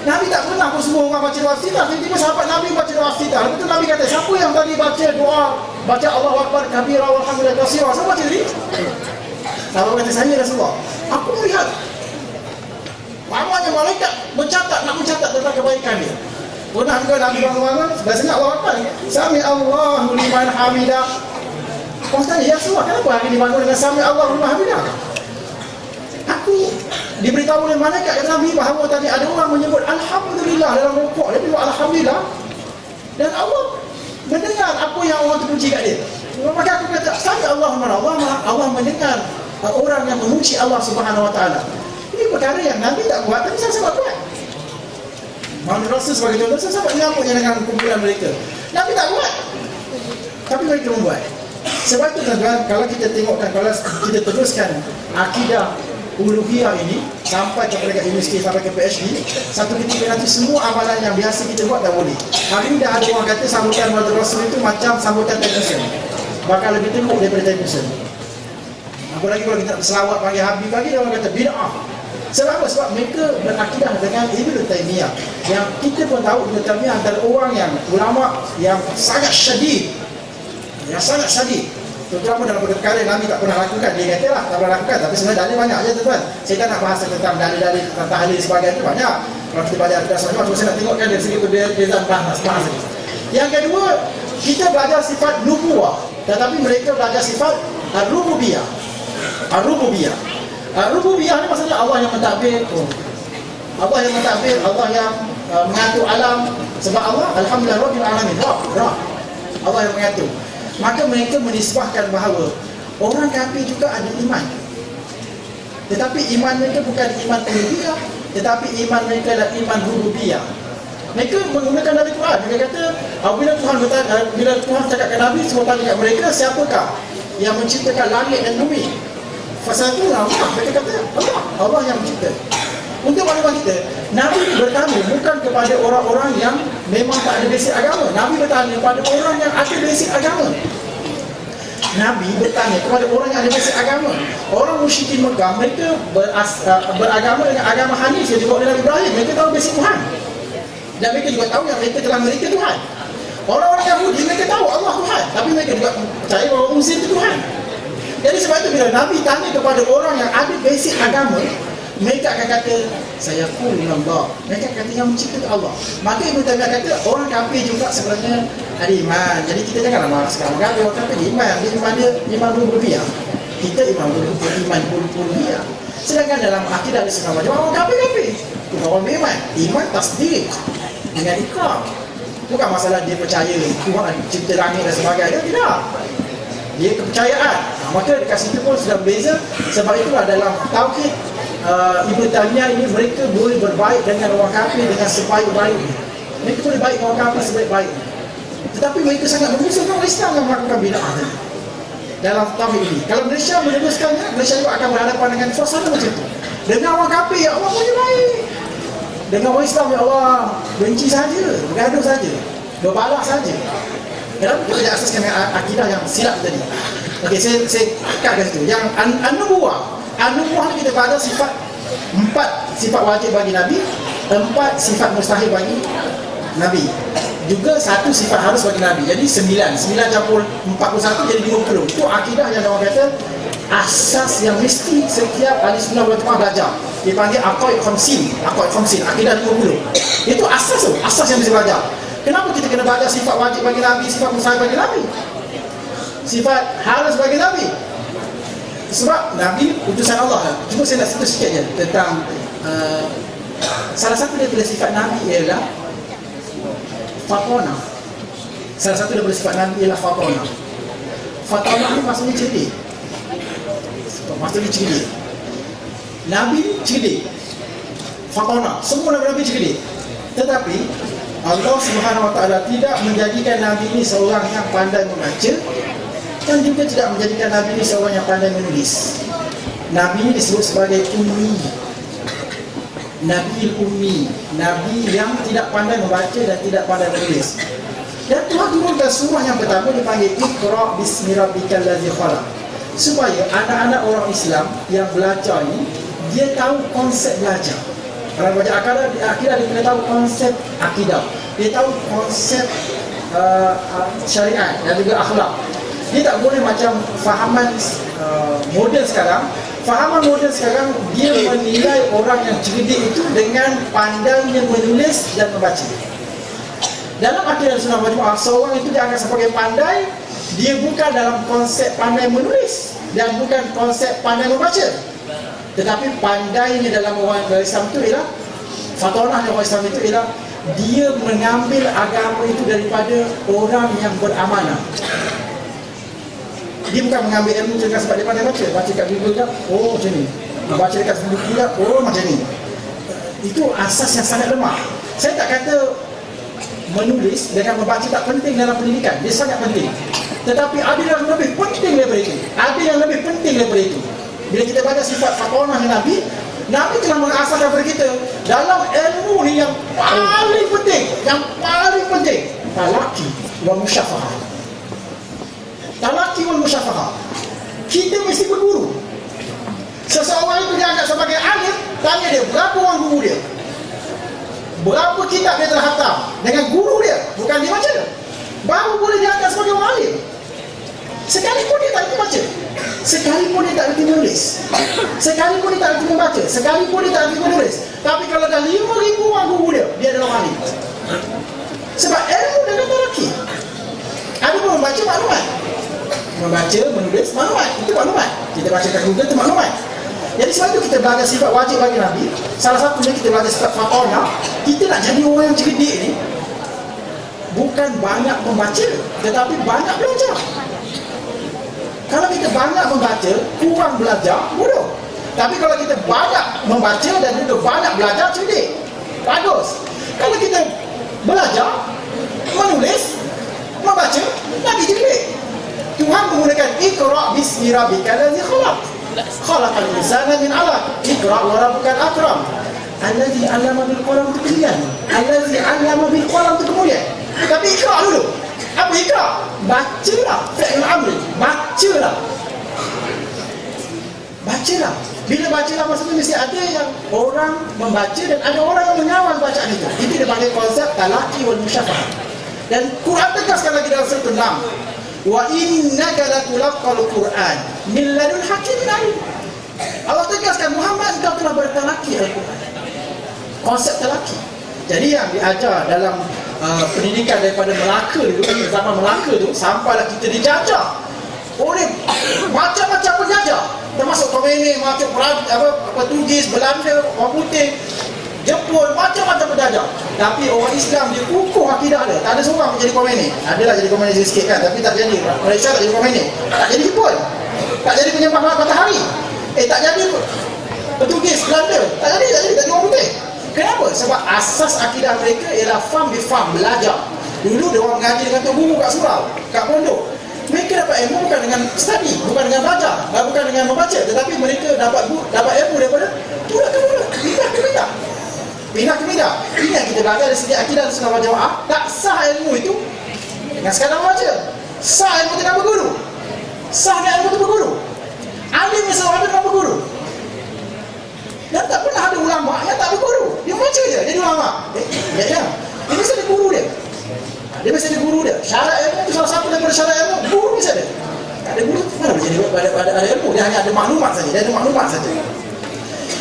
Nabi tak pernah pun semua orang baca doa iftitah. Tiba-tiba sahabat Nabi baca doa iftitah. Lepas tu Nabi kata, siapa yang tadi baca doa, baca Allahu Akbar kabira walhamdulillah katsira, siapa baca tadi? Sahabat kata, saya Rasulullah. Aku melihat ramanya malaikat nak mencatat tentang kebaikan dia. Pernah juga Nabi bangun-bangun, biasanya Allah Akbar, Sami Allahu liman hamidah. Orang tanya, ya Rasulullah, kenapa hari ini bangun dengan Sami Allahu liman hamidah? Aku diberitahu oleh malaikat kata Nabi bahawa tadi ada orang menyebut Alhamdulillah dalam rukuk, dia bilang Alhamdulillah, dan Allah mendengar apa yang orang terpuji kat dia. Maka aku kata, Sami Allahu liman hamidah, Allah mendengar orang yang memuji Allah Subhanahu Wa Taala. Ini perkara yang Nabi tak buat, tapi saya buat. Muhammad Rasul sebagai contoh, sahabat mengamuknya dengan kumpulan mereka. Nabi tak buat, tapi mereka membuat. Sebab itu tuan-tuan, kalau kita tengokkan, kalau kita teruskan akidah uluhiyah ini sampai kepada universiti, sampai ke PhD, satu ketika nanti semua amalan yang biasa kita buat tak boleh. Hari ini dah ada orang kata sambutan Muhammad Rasul itu macam sambutan technician, bahkan lebih teruk daripada technician. Apalagi kalau kita selawat panggil Habib lagi, dia orang kata bid'ah. Sebab apa? Sebab mereka berakidah dengan Ibn Taymiyah, yang kita pun tahu Ibn Taymiyah antara orang yang ulama yang sangat syadid, terutama dalam perkara yang Nabi tak pernah lakukan. Dia kata lah tak pernah lakukan, tapi sebenarnya dalil banyak je tuan-tuan. Saya tak nak bahas tentang dalil-dalil tentang tahlil sebagainya, itu banyak. Kalau kita belajar akidah sunnah, saya nak tengokkan dari segi perbezaan bahas ini. Yang kedua, kita belajar sifat nubuwah, tetapi mereka belajar sifat ar-rububiyah. Rububiyah ni maksudnya Allah yang mentadbir, Allah yang mengatur alam. Sebab Allah alhamdulillah rabbil alamin, Rabb, Allah yang mengatur. Maka mereka menisbahkan bahawa orang kafir juga ada iman, tetapi iman mereka bukan iman uluhiyah, tetapi iman mereka adalah iman rububiyah. Mereka menggunakan dari Quran. Mereka kata bila Tuhan cakap ke Nabi, semua tanya kat mereka, siapakah yang menciptakan langit dan bumi? Fasatuna Allah, mereka kata Allah yang mencipta. Untuk maklumat kita, Nabi bertanya bukan kepada orang-orang yang memang tak ada basic agama. Nabi bertanya kepada orang yang ada basic agama. Nabi bertanya kepada orang yang ada basic agama. Orang musyrikin Mekah, mereka beragama dengan agama Hanif yang dibawa oleh Nabi Ibrahim. Mereka tahu basic Tuhan, dan mereka juga tahu yang mereka telah mereka Tuhan. Orang-orang Yahudi, mereka tahu Allah Tuhan, tapi mereka juga percaya bahawa Uzair itu Tuhan. Jadi sebab itu bila Nabi tanya kepada orang yang ada basic agama, mereka akan kata saya pun Allah. Mereka kata yang mencipta Allah. Maka Ibn Taimiyah kata orang kafir juga sebenarnya ada iman. Jadi kita janganlah marah sekarang kafir. Orang kafir iman. Dia iman dia iman rububiyah. Kita iman rububiyah. Sedangkan dalam akidah Ahlussunnah wal Jamaah orang kafir. Bukan orang beriman. Iman tasdik dengan ikrar. Bukan masalah dia percaya Tuhan cipta langit dan sebagainya. Tidak. Dia kepercayaan. Maka dekat situ pun sudah berbeza. Sebab itulah dalam tauhid Ibn Taimiyah ini mereka boleh berbaik dengan orang kafir dengan sebaik-baiknya. Mereka boleh baik dengan orang kafir sebaik-baiknya. Tetapi mereka sangat memusuhkan orang Islam yang melakukan bid'ah tadi dalam tauhid ini. Kalau Malaysia meneruskannya, Malaysia juga akan berhadapan dengan suasana macam itu. Dengan orang kafir, ya Allah boleh baik. Dengan orang Islam, ya Allah benci saja, bergaduh saja, berbalas saja. Kenapa kita tidak asaskan akidah yang silap tadi? Okey, saya katkan situ. Yang an-nubuwah kita pada sifat 4 sifat wajib bagi Nabi, 4 sifat mustahil bagi Nabi. Juga 1 sifat harus bagi Nabi. Jadi 9 campur 41 jadi 20. Itu akidah yang orang kata asas yang mesti setiap Ahlussunnah wal Jamaah belajar. Dipanggil aqaid khamsin, akidah 20. Itu asas tu, asas yang mesti belajar. Kenapa kita kena belajar sifat wajib bagi Nabi, sifat mustahil bagi Nabi? Sifat harus bagi Nabi. Sebab Nabi utusan Allah. Cuma saya nak sentuh sikit je tentang salah satu daripada sifat Nabi ialah fatona. Salah satu daripada sifat Nabi ialah fatona. Fatona ni maksudnya cerdik. Maksudnya cerdik. Nabi cerdik. Fatona, semua Nabi cerdik. Tetapi Allah Subhanahu Wa Taala tidak menjadikan Nabi ini seorang yang pandai membaca dan juga tidak menjadikan Nabi ini seorang yang pandai menulis. Nabi ini disebut sebagai ummi. Nabi ummi, Nabi yang tidak pandai membaca dan tidak pandai menulis. Dan Tuhan turunkan surah yang pertama dipanggil Iqra bismi rabbikal ladzi khalaq. Supaya anak-anak orang Islam yang belajar ni dia tahu konsep belajar. Kalau belajar akidah dia kena tahu konsep akidah. Dia tahu konsep syariat dan juga akhlak. Dia tak boleh macam fahaman moden sekarang. Fahaman moden sekarang dia menilai orang yang cerdik itu dengan pandainya menulis dan membaca. Dalam akidah Ahlussunnah wal Jamaah, seorang itu dianggap sebagai pandai. Dia bukan dalam konsep pandai menulis dan bukan konsep pandai membaca. Tetapi pandainya dalam orang Islam itu ialah fatonah dalam orang Islam itu ialah dia mengambil agama itu daripada orang yang beramanah. Dia bukan mengambil ilmu dengan sebab dia pandai baca. Baca kat Google kan, oh macam ni. Baca dekat buku kan, oh macam ni. Itu asas yang sangat lemah. Saya tak kata menulis dengan membaca tak penting dalam pendidikan. Dia sangat penting. Tetapi ada yang lebih penting daripada itu. Ada yang lebih penting daripada itu. Bila kita baca sifat fatonah Nabi, Nabi telah mengasahkan kepada kita dalam ilmu ni yang paling penting, talaqi wa musyafahah. Talaqi wal musyafahah. Kita mesti berguru. Seseorang itu dianggap sebagai alim, tanya dia berapa orang guru dia, berapa kitab dia telah khatam dengan guru dia, bukan dia baca, baru boleh dianggap sebagai orang alim. Sekalipun dia tak reti baca, sekalipun dia tak reti menulis, sekalipun dia tak reti membaca, sekalipun dia tak reti menulis, tapi kalau dah 5,000 orang guru dia adalah orang alim. Sebab ilmu dengan talaqi. Ada pun membaca maklumat, membaca, menulis maklumat, itu maklumat. Kita baca kat Google itu maklumat. Jadi sebab itu kita belajar sifat wajib bagi Nabi. Salah satunya kita belajar sifat fatonah. Kita nak jadi orang yang cerdik ni, bukan banyak membaca, tetapi banyak belajar. Kalau kita banyak membaca, kurang belajar, bodoh. Tapi kalau kita banyak membaca dan juga banyak belajar, cerdik, bagus. Kalau kita belajar, menulis, membaca, Nabi cerdik. Tuhan menggunakan Iqra bismi rabbikal ladzi khalaq. Khalaqal insana min 'alaq. Iqra wa rabbukal akram. Allazi 'allama bil qalam itu kemuliaan. Allazi 'allama bil qalam itu kemuliaan. Tapi Iqra dulu. Apa Iqra? Bacalah. Fi'il amri. Bacalah. Bacalah. Bila bacalah maksudnya mesti ada yang orang membaca dan ada orang yang mengawal bacaan itu. Ini dia panggil konsep talaqi wal musyafahah. Dan Quran tegaskan lagi dalam surah 6. Wa innaka latulaqqal Qur'an min ladun hakimin alim. Allah tegaskan, Muhammad engkau telah bertalaki Al-Quran. Konsep talaki. Jadi yang diajar dalam pendidikan daripada Melaka dulu, zaman Melaka tu, sampailah kita dijajah oleh macam-macam penjajah, termasuk Khomeini, macam Portugis, Belanda, orang putih, Jepun, macam-macam penjajah. Tapi orang Islam dia kukuh akidah dia. Tak ada seorang menjadi Khomeini. Adalah jadi Khomeini sikit kan, tapi tak jadi. Malaysia tak jadi Khomeini, tak jadi Jepun, tak jadi penyembah matahari, tak jadi Portugis, Belanda, tak jadi orang putih. Kenapa? Sebab asas akidah mereka ialah faham bifaham, belajar. Dulu dia orang mengaji dengan tok guru kat surau, kat pondok. Mereka dapat ilmu bukan dengan study, bukan dengan belajar, bukan dengan membaca, tetapi mereka dapat ilmu daripada tulah ke tulah, pindah ke pindah. Pindah ke pindah. Ini yang kita belajar dari segi akidah Ahlussunnah wal Jamaah. Tak sah ilmu itu dengan sekadar membaca. Sah ilmu dengan berguru. Sah dengan ilmu itu berguru. Alim yang selalu ada dengan berguru. Dan tak pernah ada ulama yang tak berguru. Dia baca je, dia ulama. Ya. Dia mesti ada guru dia. Dia mesti ada guru dia. Syarat ilmu itu salah satu daripada syarat ilmu. Guru mesti ada. Tak ada guru, mana boleh jadi ada ilmu. Dia hanya ada maklumat saja. Dia ada maklumat saja.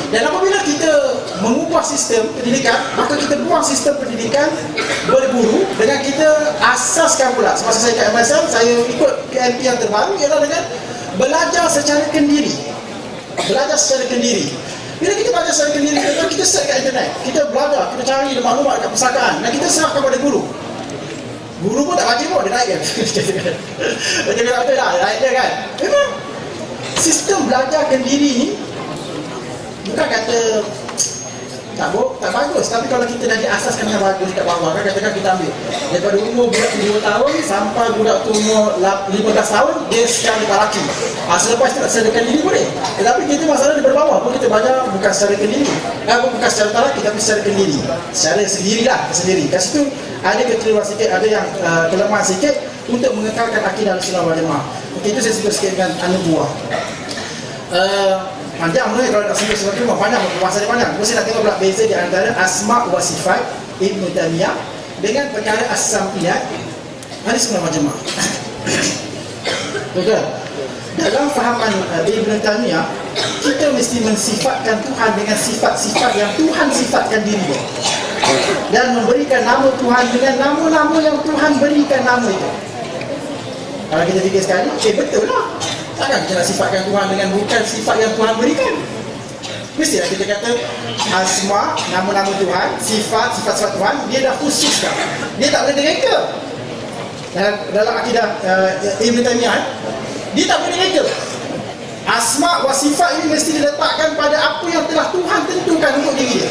Dan apabila kita mengubah sistem pendidikan, maka kita buang sistem pendidikan berguru dengan kita asaskan pula. Semasa saya kat MSM, saya ikut PNP yang terbaru ialah dengan belajar secara kendiri. Belajar secara kendiri. Bila kita belajar secara kendiri, kita search kat internet, kita belajar, kita cari maklumat kat perpustakaan dan kita serahkan kepada guru. Guru pun tak baca pun, dia naik kan. Dia cakap betul lah, dia naik dia kan. Memang sistem belajar kendiri ni bukan kata tak bagus, tapi kalau kita dah diasaskan yang bagus kat bawah, kan katakan kita ambil daripada umur budak 2 tahun sampai budak tu umur 15 tahun, dia secara talaki. Selepas itu nak secara kendiri boleh. Tetapi kita masalah di bawah pun kita belajar bukan secara kendiri, bukan secara talaki, tapi secara kendiri, secara sendirilah, sendiri. Kat situ ada kekeliruan sikit, ada yang kelemahan sikit untuk mengekalkan akidah Ahlussunnah wal Jamaah. Okey, itu saya sebut sikit dengan anubuah. Panjang sebenarnya kalau nak sebut sesuatu panjang, bahasa dia panjang. Mesti nak tengok pula beza di antara asma' wa sifat Ibn Taymiyah dengan perkara as-sam'iyat Ahlussunnah wal Jamaah. Betul. Dalam fahaman Ibn Taymiyah, kita mesti mensifatkan Tuhan dengan sifat-sifat yang Tuhan sifatkan diri dia, dan memberikan nama Tuhan dengan nama-nama yang Tuhan berikan nama itu. Kalau kita fikir sekali, betul lah. Takkan kita nak sifatkan Tuhan dengan bukan sifat yang Tuhan berikan. Mestilah kita kata asma, nama-nama Tuhan, sifat-sifat Tuhan, dia dah khususkan. Dia tak boleh direka. Dalam akidah Ibn Taymiyah, dia tak boleh direka. Asma wa sifat ini mesti diletakkan pada apa yang telah Tuhan tentukan untuk diri dia.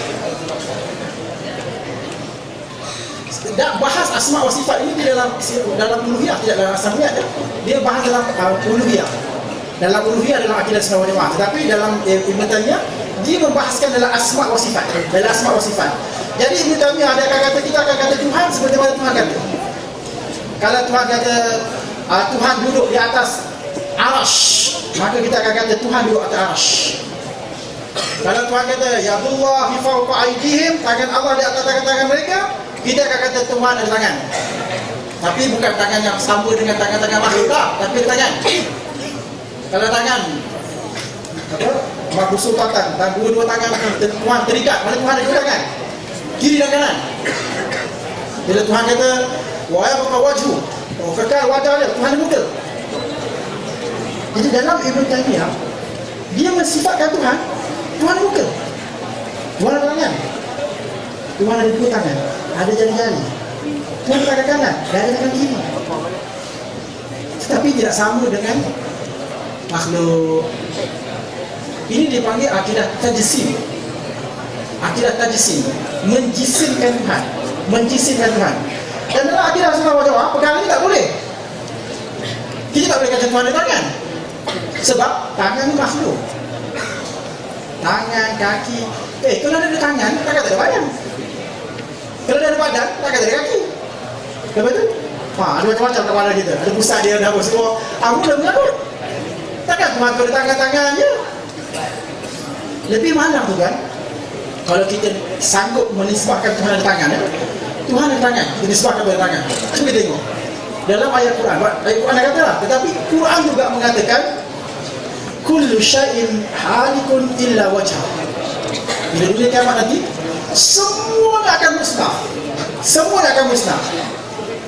Tak bahas asma wa sifat ini dalam uluhiyah, tidak dalam asamiyat. Dia bahas dalam uluhiyah. Dalam uluhiyah dalam akidah Ahlussunnah wal Jamaah. Tetapi dalam Ibn Taymiyah, dia membahaskan dalam asma wa sifat. Dalam asma wa sifat. Jadi Ibn Taymiyah ada akan kata, kita akan kata Tuhan seperti mana Tuhan kata. Kalau Tuhan kata Tuhan duduk di atas arash, maka kita akan kata Tuhan duduk atas arash. Kalau Tuhan kata Yadullah fi fawqa aydihim, tangan Allah di atas tangan-tangan mereka, kita akan kata Tuhan ada tangan. Tapi bukan tangan yang sama dengan tangan-tangan makhluk lah, tapi tangan. Kalau tangan Mahbusul Tatan, dua tangan Tuhan terikat, mana Tuhan ada dua tangan, kiri dan kanan. Bila Tuhan kata wa yabqa wajhu, kekal wajah dia, Tuhan ada muka. Jadi dalam Ibn Taymiyah, dia mensifatkan Tuhan ada muka, Tuhan ada tangan, Tuhan ada dua tangan, ada jari-jari. Tuhan ada tangan kanan, dan ada tangan kiri. Tetapi tidak sama dengan makhluk. Ini dipanggil akidah tajsim. Akidah tajsim, menjisimkan Tuhan, menjisimkan Tuhan. Dan dalam akidah Ahlussunnah wal Jamaah, perkara ini tak boleh. Kita tak boleh kata Tuhan ada tangan, sebab tangan ni makhluk. Tangan, kaki. Kalau ada tangan, tak kata ada badan. Kalau ada badan, tak kata ada kaki. Lepas tu, ada macam-macam kepala kita. Ada pusat dia, ada apa semua. Aku dah mengarut. Takkan Tuhan tu ada tangan-tangan je. Lebih mana tu kan, kalau kita sanggup menisbahkan Tuhan ada tangan, Tuhan ada tangan, kita nisbahkan pada tangan. Cuba tengok dalam ayat Quran. Ayat Quran kata lah, tetapi Quran juga mengatakan kullu syai'in halikun illa wajha. Bila dunia kiamat nanti, semua akan musnah. Semua akan musnah.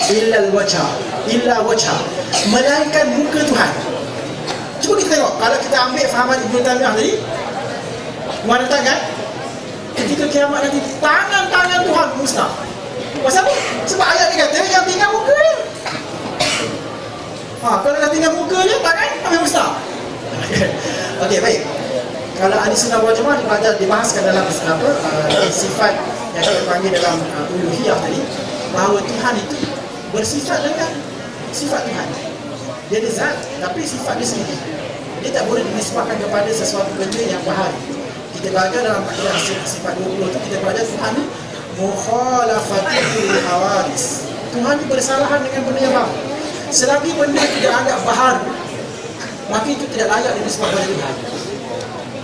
Illa wajha, melainkan muka Tuhan. Cuba kita tengok, kalau kita ambil fahaman Ibnu Taimiyah tadi, mana tangan? Ketika kiamat nanti, tangan-tangan Tuhan musnah. Pasal apa? Sebab ayat ni kata yang tinggal muka dia. Kalau dah tinggal muka dia, tangan ambil musnah. Okey, baik. Kalau ahli sunnah wal jamaah dibahaskan dalam sifat yang kita panggil dalam uluhiyah tadi, bahawa Tuhan itu bersifat dengan sifat Tuhan. Dia ada zat, tapi sifat dia sendiri. Dia tak boleh dinisbahkan kepada sesuatu benda yang bahari. Kita belajar dalam sifat 20 tu, kita belajar Tuhan ni mukhalafatul hawadis. Tuhan ni bersalahan dengan benda yang baru. Selagi benda tidak anggap baharu, maka itu tidak layak dinisbahkan kepada Tuhan.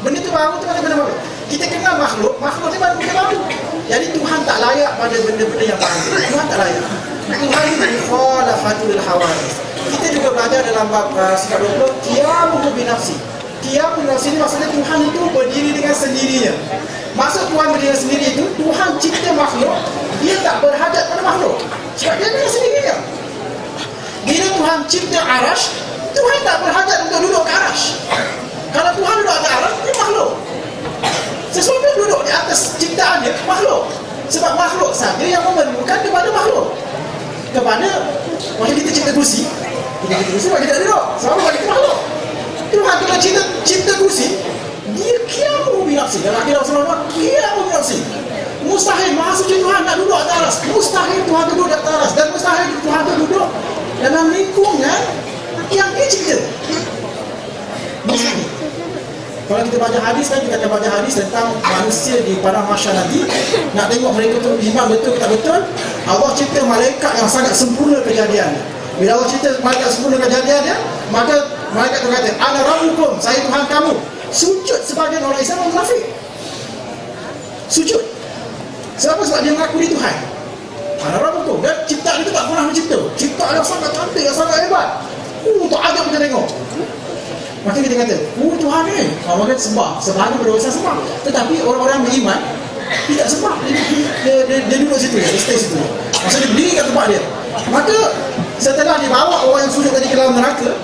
Benda tu baru tu mana benda baru. Kita kenal makhluk ni baru benda baru. Jadi Tuhan tak layak pada benda-benda yang baru. Tuhan tak layak. Tuhan ni mukhalafatul hawadis. Kita juga belajar dalam bab sifat 20, qiyamuhu binafsi. Qiyam binafsi ni maksudnya Tuhan itu berdiri dengan sendirinya. Maksud Tuhan berdiri dengan sendiri itu, Tuhan cipta makhluk, dia tak berhajat pada makhluk. Sebab dia dengan sendirinya. Bila Tuhan cipta arash, Tuhan tak berhajat untuk duduk ke arash. Kalau Tuhan duduk atas arash, dia makhluk. Sesuatu duduk di atas ciptaan dia, makhluk. Sebab makhluk saja yang memerlukan kepada makhluk. Kepada, waktu kita cipta kursi, kita tak duduk. Sebab apa kita makhluk? Tuhan kalau cipta kursi, dia qiyamuhu binafsi. Dalam akidah Rasulullah, qiyamuhu binafsi. Mustahil Maha Suci Tuhan nak duduk atas aras. Mustahil Tuhan duduk di atas aras. Dan mustahil Tuhan duduk dalam lingkungan yang dia cipta. Mustahil. Kalau kita baca hadis kan, kita akan baca hadis tentang manusia di padang mahsyar nanti. Nak tengok mereka tu iman betul ke tak betul, Allah cipta malaikat yang sangat sempurna kejadiannya. Bila Allah cipta malaikat sempurna kejadiannya, maka malaikat tu kata, ana rabbukum, saya Tuhan kamu. Sujud sebagian orang Islam munafik. Sujud. Sebab dia mengaku dia Tuhan. Ana rabbukum. Dan ciptaan itu tak pernah mencipta. Ciptaan yang sangat cantik, yang sangat hebat. Tak ada kita tengok. Maka kita kata, Tuhan ni, maka sembah. Sebahagian berdosa sembah. Tetapi orang-orang beriman tidak sembah. Dia duduk situ, dia stay situ. Maksudnya dia berdiri kat tempat dia. Maka setelah dibawa orang yang sujud tadi ke dalam neraka,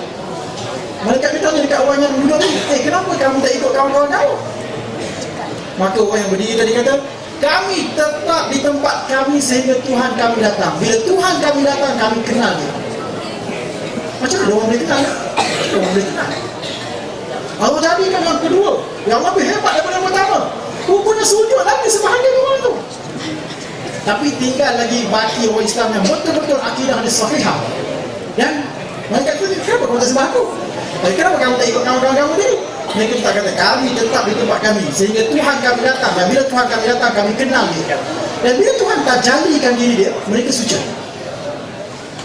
malaikat dia tanya dekat orang yang duduk ni, kenapa kamu tak ikut kawan-kawan kamu? Maka orang yang berdiri tadi kata, kami tetap di tempat kami sehingga Tuhan kami datang. Bila Tuhan kami datang, kami kenal dia. Macam mana orang boleh kenal? Orang boleh kenal. Allah jadikan yang kedua, yang lebih hebat daripada yang pertama. Rupanya sujud lagi sebahagian orang tu. Tapi tinggal lagi baki orang Islam yang betul-betul akidah dia sahihah. Dan mereka kata, kenapa kamu tak sembah aku? Kenapa kamu tak ikut kawan-kawan kamu ni? Mereka tak kata, kami tetap di tempat kami sehingga Tuhan kami datang. Dan bila Tuhan kami datang, kami kenal dia. Dan bila Tuhan tak jalikan diri dia, mereka sujud.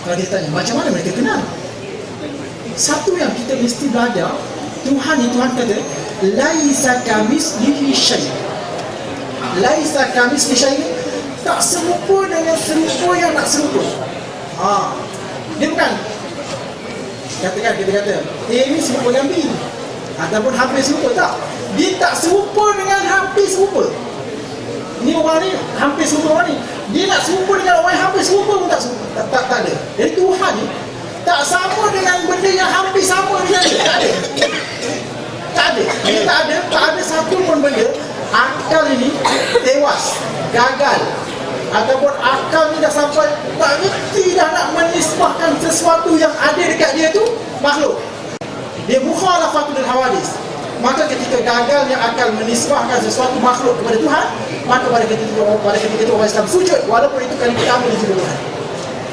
Kalau kita tanya, macam mana mereka kenal? Satu yang kita mesti belajar, Tuhan kata, laisa kamislihi syai'. Laisa kamislihi syai', tak serupa dengan serupa yang nak serupa. Dia bukan katakan kita kata ini serupa dengan B ataupun hampir serupa, tak. Dia tak serupa dengan hampir serupa. Ini orang ni hampir serupa orang ni. Dia nak serupa dengan orang yang hampir serupa pun tak serupa. Tak ada. Jadi Tuhan ni tak sama dengan benda yang hampir sama dengan dia. Tak ada. Dia tak ada satu pun benda akal ini tewas, gagal, ataupun akal ni dah sampai tak ngerti dah nak menisbahkan sesuatu yang ada dekat dia tu makhluk. Dia mukhalafatul hawadis. Maka ketika gagalnya akal menisbahkan sesuatu makhluk kepada Tuhan, maka pada ketika itu orang Islam sujud, walaupun itu kali pertama dia sujud Tuhan.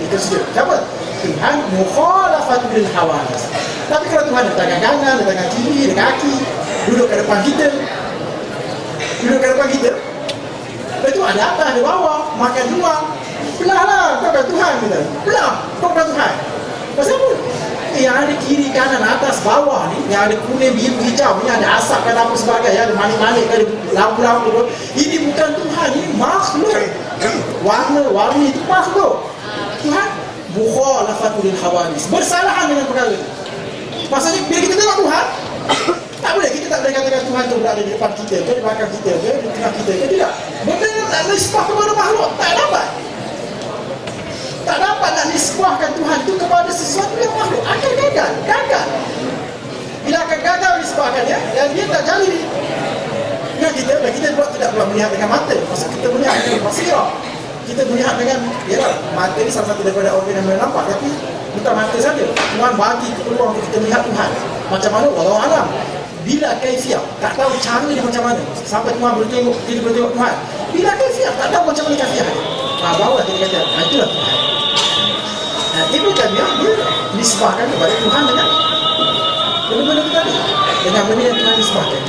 Itu sujud. Siapa? Tuhan mukhalafatul hawadis. Tapi kalau Tuhan ada tangan kanan, ada tangan kiri, ada kaki, duduk kat depan kita, lepas tu ada atas, ada bawah, makan luar, belah lah, kau bukan Tuhan kita. Belah, kau bukan Tuhan. Pasal apa? Yang ada kiri, kanan, atas, bawah ni, yang ada kuning, biru, hijau, ni ada asap kan apa sebagainya, ada manik-manik, ada lampu-lampu. Ini bukan Tuhan, ini makhluk. Warna-warni itu makhluk. Tuhan mukhalafatul hawadis, bersalahan dengan perkara itu. Maksudnya bila kita tengok Tuhan, Tak boleh, kita tak boleh katakan Tuhan itu berada di depan kita ke, di belakang kita ke, di tengah kita ke, tidak. Benda yang tak nisbah kepada makhluk, tak dapat. Tak dapat nak nisbahkan Tuhan itu kepada sesuatu yang makhluk. Akan gagal. Bila akan gagal nisbahkannya, dan dia tak jadi. Yang kita buat tidak pula melihat dengan mata. Maksud kita melihat dengan basirah. Kita melihat dengan, mata ni salah satu daripada organ yang boleh nampak, tapi bukan mata saja. Tuhan bagi peluang untuk kita melihat Tuhan. Macam mana? Wallahu alam. Bila kaifiah, tak tahu cara dia macam mana. Sampai Tuhan boleh tengok, kita boleh tengok Tuhan. Bila kaifiah, tak tahu macam mana kaifiah dia. Barulah kita kata, itulah Tuhan. Ibn Taymiyah, dia nisbahkan kepada Tuhan dengan benda-benda tadi. Dengan benda yang Tuhan nisbahkan.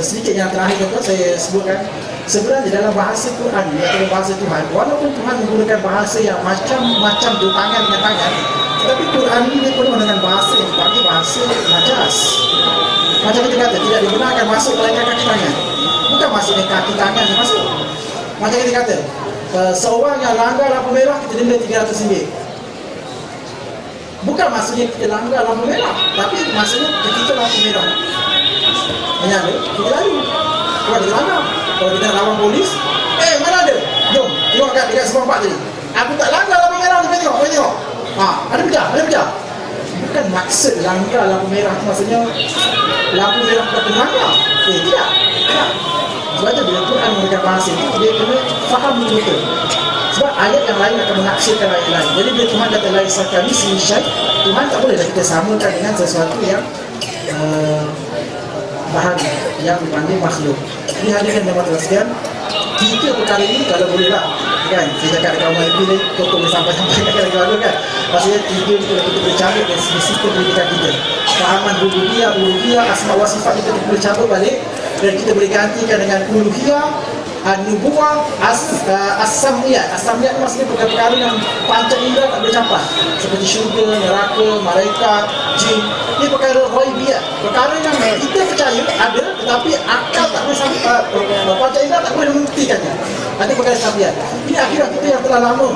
Sedikit yang terakhir tuan saya sebutkan, sebenarnya dalam bahasa Quran atau bahasa Tuhan, walaupun Tuhan menggunakan bahasa yang macam-macam tu, tangan dengan tangan, tetapi Quran ini penuh dengan bahasa yang dipanggil bahasa majas. Macam kita kata, tidak dibenarkan masuk melainkan kaki tangan. Bukan maksudnya kaki tangan yang masuk. Macam kita kata, seorang yang langgar lampu merah, kita denda RM300. Bukan maksudnya kita langgar lampu merah, tapi maksudnya ketika lampu merah menyala, kita lalu. Kalau kita langgar, kalau kita lawan polis, mana ada? Jom, tengok dekat sebuah empat tadi. Aku tak langgar lampu merah, boleh tengok. Ada pecah. Bukan maksud langgar lampu merah itu maksudnya lampu merah tak kena langgar. Tidak. Sebab itu bila Tuhan memberikan bahasa itu, dia kena faham betul. Sebab ayat yang lain akan menafsirkan ayat lain. Jadi bila Tuhan kata laisa kamitslihi syai', Tuhan tak boleh kita samakan dengan sesuatu yang bahan yang dipanggil makhluk. Ini hadirin dan hadirat sekalian, tiga perkara ini kalau boleh lah, kan? Saya cakap dekat rumah ibu ni, Tok boleh sampai-sampai kat keluarga kan? Maksudnya tiga ni kalau kita boleh cabut dari sistem pendidikan kita. Fahaman uluhiyah, asma wa sifat kita boleh cabut balik, dan kita boleh gantikan dengan uluhiyah, nubuwah, as-sam'iyat. As-sam'iyat itu maksudnya perkara-perkara yang panca indera tak boleh capai, seperti syurga, neraka, malaikat, jin. Ini perkara ghaibiyat, perkara yang kita percaya ada, tetapi akal tak boleh sampai, panca indera tak boleh membuktikannya. Ada perkara sam'iyat. Ini akidah kita yang telah lama.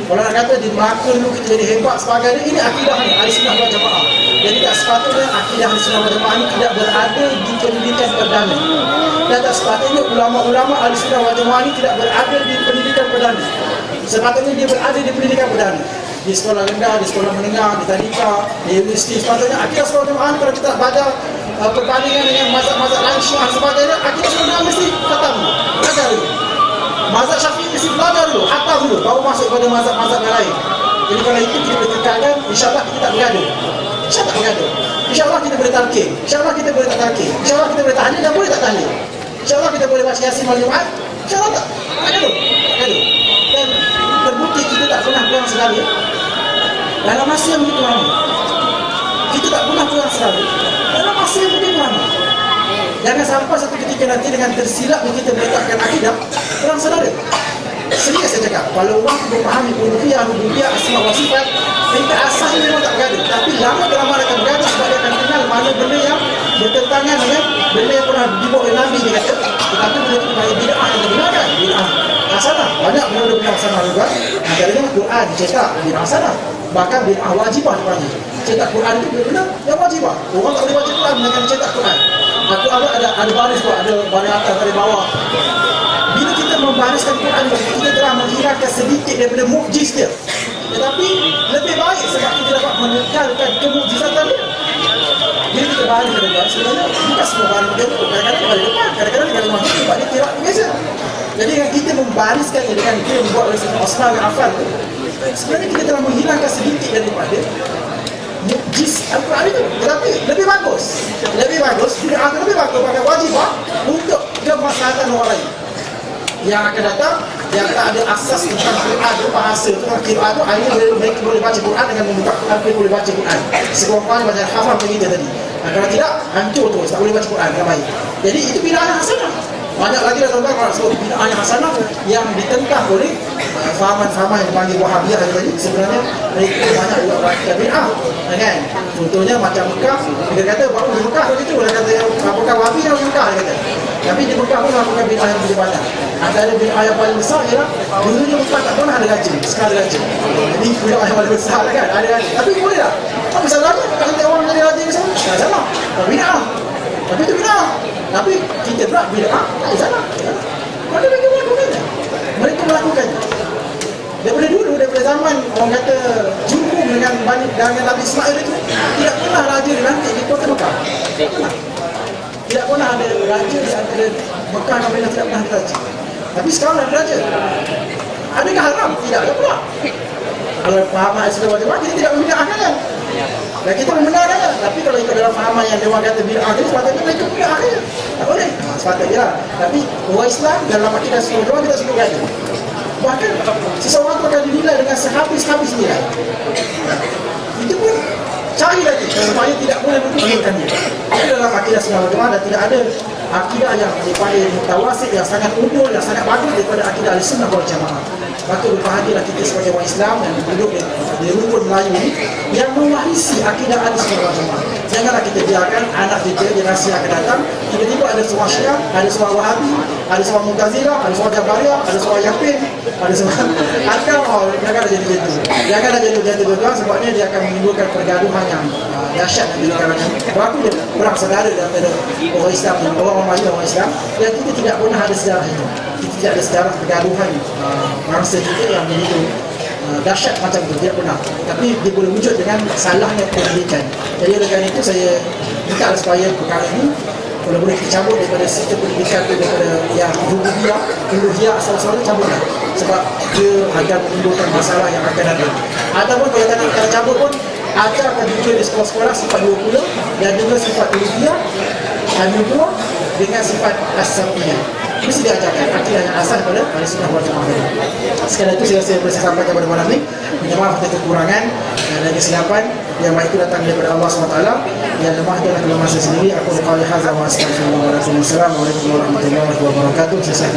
Kalau nak kata di Melaka dulu kita jadi hebat sebagainya, ini akidah Ahlussunnah wal Jamaah. Jadi tak sepatutnya akidah Ahlussunnah wal Jamaah ini tidak berada di pendidikan perdana. Dan tak sepatutnya ulama-ulama Ahlussunnah wal Jamaah ini tidak berada di pendidikan perdana. Sepatutnya dia berada di pendidikan perdana. Di sekolah rendah, di sekolah menengah, di tadika, di universiti. Sepatutnya akidah sekolah Jamaah kalau kita belajar perbandingan dengan mazhab-mazhab lain Syiah sebagainya, akidah sekolah Jamaah mesti khatam dulu. Belajar dulu. Mazhab Syafi'i mesti belajar dulu, hafal dulu, baru masuk pada mazhab-mazhab yang lain. Jadi kalau itu kita boleh tekankan, insyaAllah kita tak bergaduh. InsyaAllah kita boleh talqin. InsyaAllah kita boleh tak talqin. InsyaAllah kita boleh tahlil dan boleh tak tahlil. InsyaAllah kita boleh baca Yasin malam Jumaat. InsyaAllah tak gaduh. Dan terbukti kita tak pernah kurang sekali dalam masa yang begitu lama. Kita tak pernah kurang sekali dalam masa yang begitu lama. Jangan sampai satu ketika nanti dengan tersilap kita meletakkan akidah orang saudara. Serius saya cakap, kalau orang memahami uluhiyah, rububiyah, asma wa sifat, tingkat asasnya memang tak bergaduh. Tapi lama-lama akan bergaduh sebab dia akan kenal mana benda yang bertentangan dengan benda yang pernah dibawa oleh Nabi, dia kata. Tetapi benda itu banyak bid'ah yang digunakan, bid'ah hasanah. Banyak benda-benda hasanah juga. Antaranya Quran dicetak bid'ah hasanah. Bahkan bid'ah wajibah dipanggil. Cetak Quran itu benda yang wajibah. Orang tak boleh baca Quran dengan cetak Quran. Aku ada baris tu, ada baris atas, baris bawah. Bila kita membariskan Quran, kita telah menghilangkan sedikit daripada mukjiz dia. Tetapi lebih baik sebab kita dapat mengekalkan kemukjizatan dia. Bila kita baris ke depan, sebenarnya bukan semua baris dia tu. Kadang-kadang baris depan, kadang-kadang dia rumah kita, sebab dia kira biasa. Jadi dengan kita membariskannya dengan kita membuat oleh Sayyidina Osman bin Affan tu, sebenarnya kita telah menghilangkan sedikit daripada mukjiz Al-Quran itu. Tetapi lebih bagus lebih bagus pakai wajibah untuk kemaslahatan orang lain yang akan datang, yang tak ada asas tentang Quran itu, bahasa itu, Quran itu, hanya mereka boleh baca Quran dengan membuka Quran, mereka boleh baca Quran sekurang-kurangnya baca hafal macam kita tadi. Kalau tidak, hancur terus, tak boleh baca Quran dengan baik. Jadi itu bid'ah hasanah. Banyak lagi dah tuan-tuan kalau sebut bid'ah hasanah yang ditentang oleh fahaman-fahaman yang dipanggil Wahabiyah tadi. Sebenarnya mereka banyak juga melakukan bid'ah, kan? Contohnya macam Mekah, dia kata baru di Mekah begitu, dia kata apakah Wahabi yang di Mekah, dia kata. Tapi di Mekah pun melakukan bid'ah yang lebih banyak. Antara bid'ah yang paling besar ialah dulunya Mekah tak pernah ada gaji, sekarang ada gaji. Jadi bid'ah yang paling besar kan, ada gaji. Tapi boleh tak? Apa salahnya? Kalau nanti orang jadi gaji ke sana? Tak salah. Bid'ah. Tapi itu bid'ah. Tapi kita pula bid'ah tak ada salah. Mana mereka melakukannya? Mereka melakukannya. Daripada dulu, daripada zaman orang kata jumpa dengan Nabi Ismail itu, tidak pernah raja dilantik di kota Mekah. Tidak pernah. Tidak pernah ada raja di antara Mekah dan Madinah, tidak pernah ada raja. Tapi sekarang ada raja. Adakah haram? Tidak ada pula. Kalau fahaman sudah macam-macam, kita tidak membida'ahkannya. Dan kita membenarkannya. Tapi kalau ikut dalam fahaman yang dia orang kata bid'ah itu, sepatutnya mereka membida'ahkannya. Tak boleh. Sepatutnya lah. Tapi orang Islam dalam akidah semua kita sebut kata. Bahkan seseorang itu akan dinilai dengan sehabis-habis nilai. Itu pun cari lagi supaya tidak boleh berkumpulkan dia. Tapi dalam akidah semua dan tidak ada akidah yang paling mutawasid, yang sangat unggul, yang sangat bagus daripada akidah Ahlussunnah wal Jamaah. Maka berbahagialah kita sebagai orang Islam yang duduk di rukun Melayu ini yang mewarisi akidah Ahlussunnah wal Jamaah. Janganlah kita biarkan anak kita generasi yang akan datang tiba-tiba ada seorang Syiah, ada seorang Wahabi, ada seorang Mu'tazilah, ada seorang Jabariyah, ada seorang Yapin, ada seorang janganlah jadi gitu. Janganlah jadi gitu sebabnya dia akan menimbulkan pergaduhan yang dahsyat di kalangan. Berapa dia perang saudara daripada orang Islam dan orang Melayu, orang Islam, yang kita tidak pernah ada sejarah itu. Kita tidak ada sejarah pergaduhan bangsa kita yang begitu dahsyat macam itu, tidak pernah. Tapi dia boleh wujud dengan salahnya pendidikan. Jadi dengan itu saya minta supaya perkara ini kalau boleh dicabut daripada sistem pendidikan itu, daripada yang uluhiyah asal-usulnya cabutlah. Sebab dia akan menimbulkan masalah yang akan ada. Ataupun kalau tak nak cabut pun, ajarkan juga di sekolah-sekolah sifat 20 dan juga sifat uluhiyah dan juga dengan sifat as-samiyah. Mesti diajarkan akidah yang asal pada Ahlussunnah wal Jamaah. Sekali itu saya boleh sampaikan pada malam ini. Minta maaf atas kekurangan dan kesilapan. Yang baik itu datang daripada Allah SWT. Yang lemah adalah kelemahan saya sendiri. Aku qali hadza wa astaghfirullah wa atubu ilaih. Assalamualaikum warahmatullahi wabarakatuh. Saya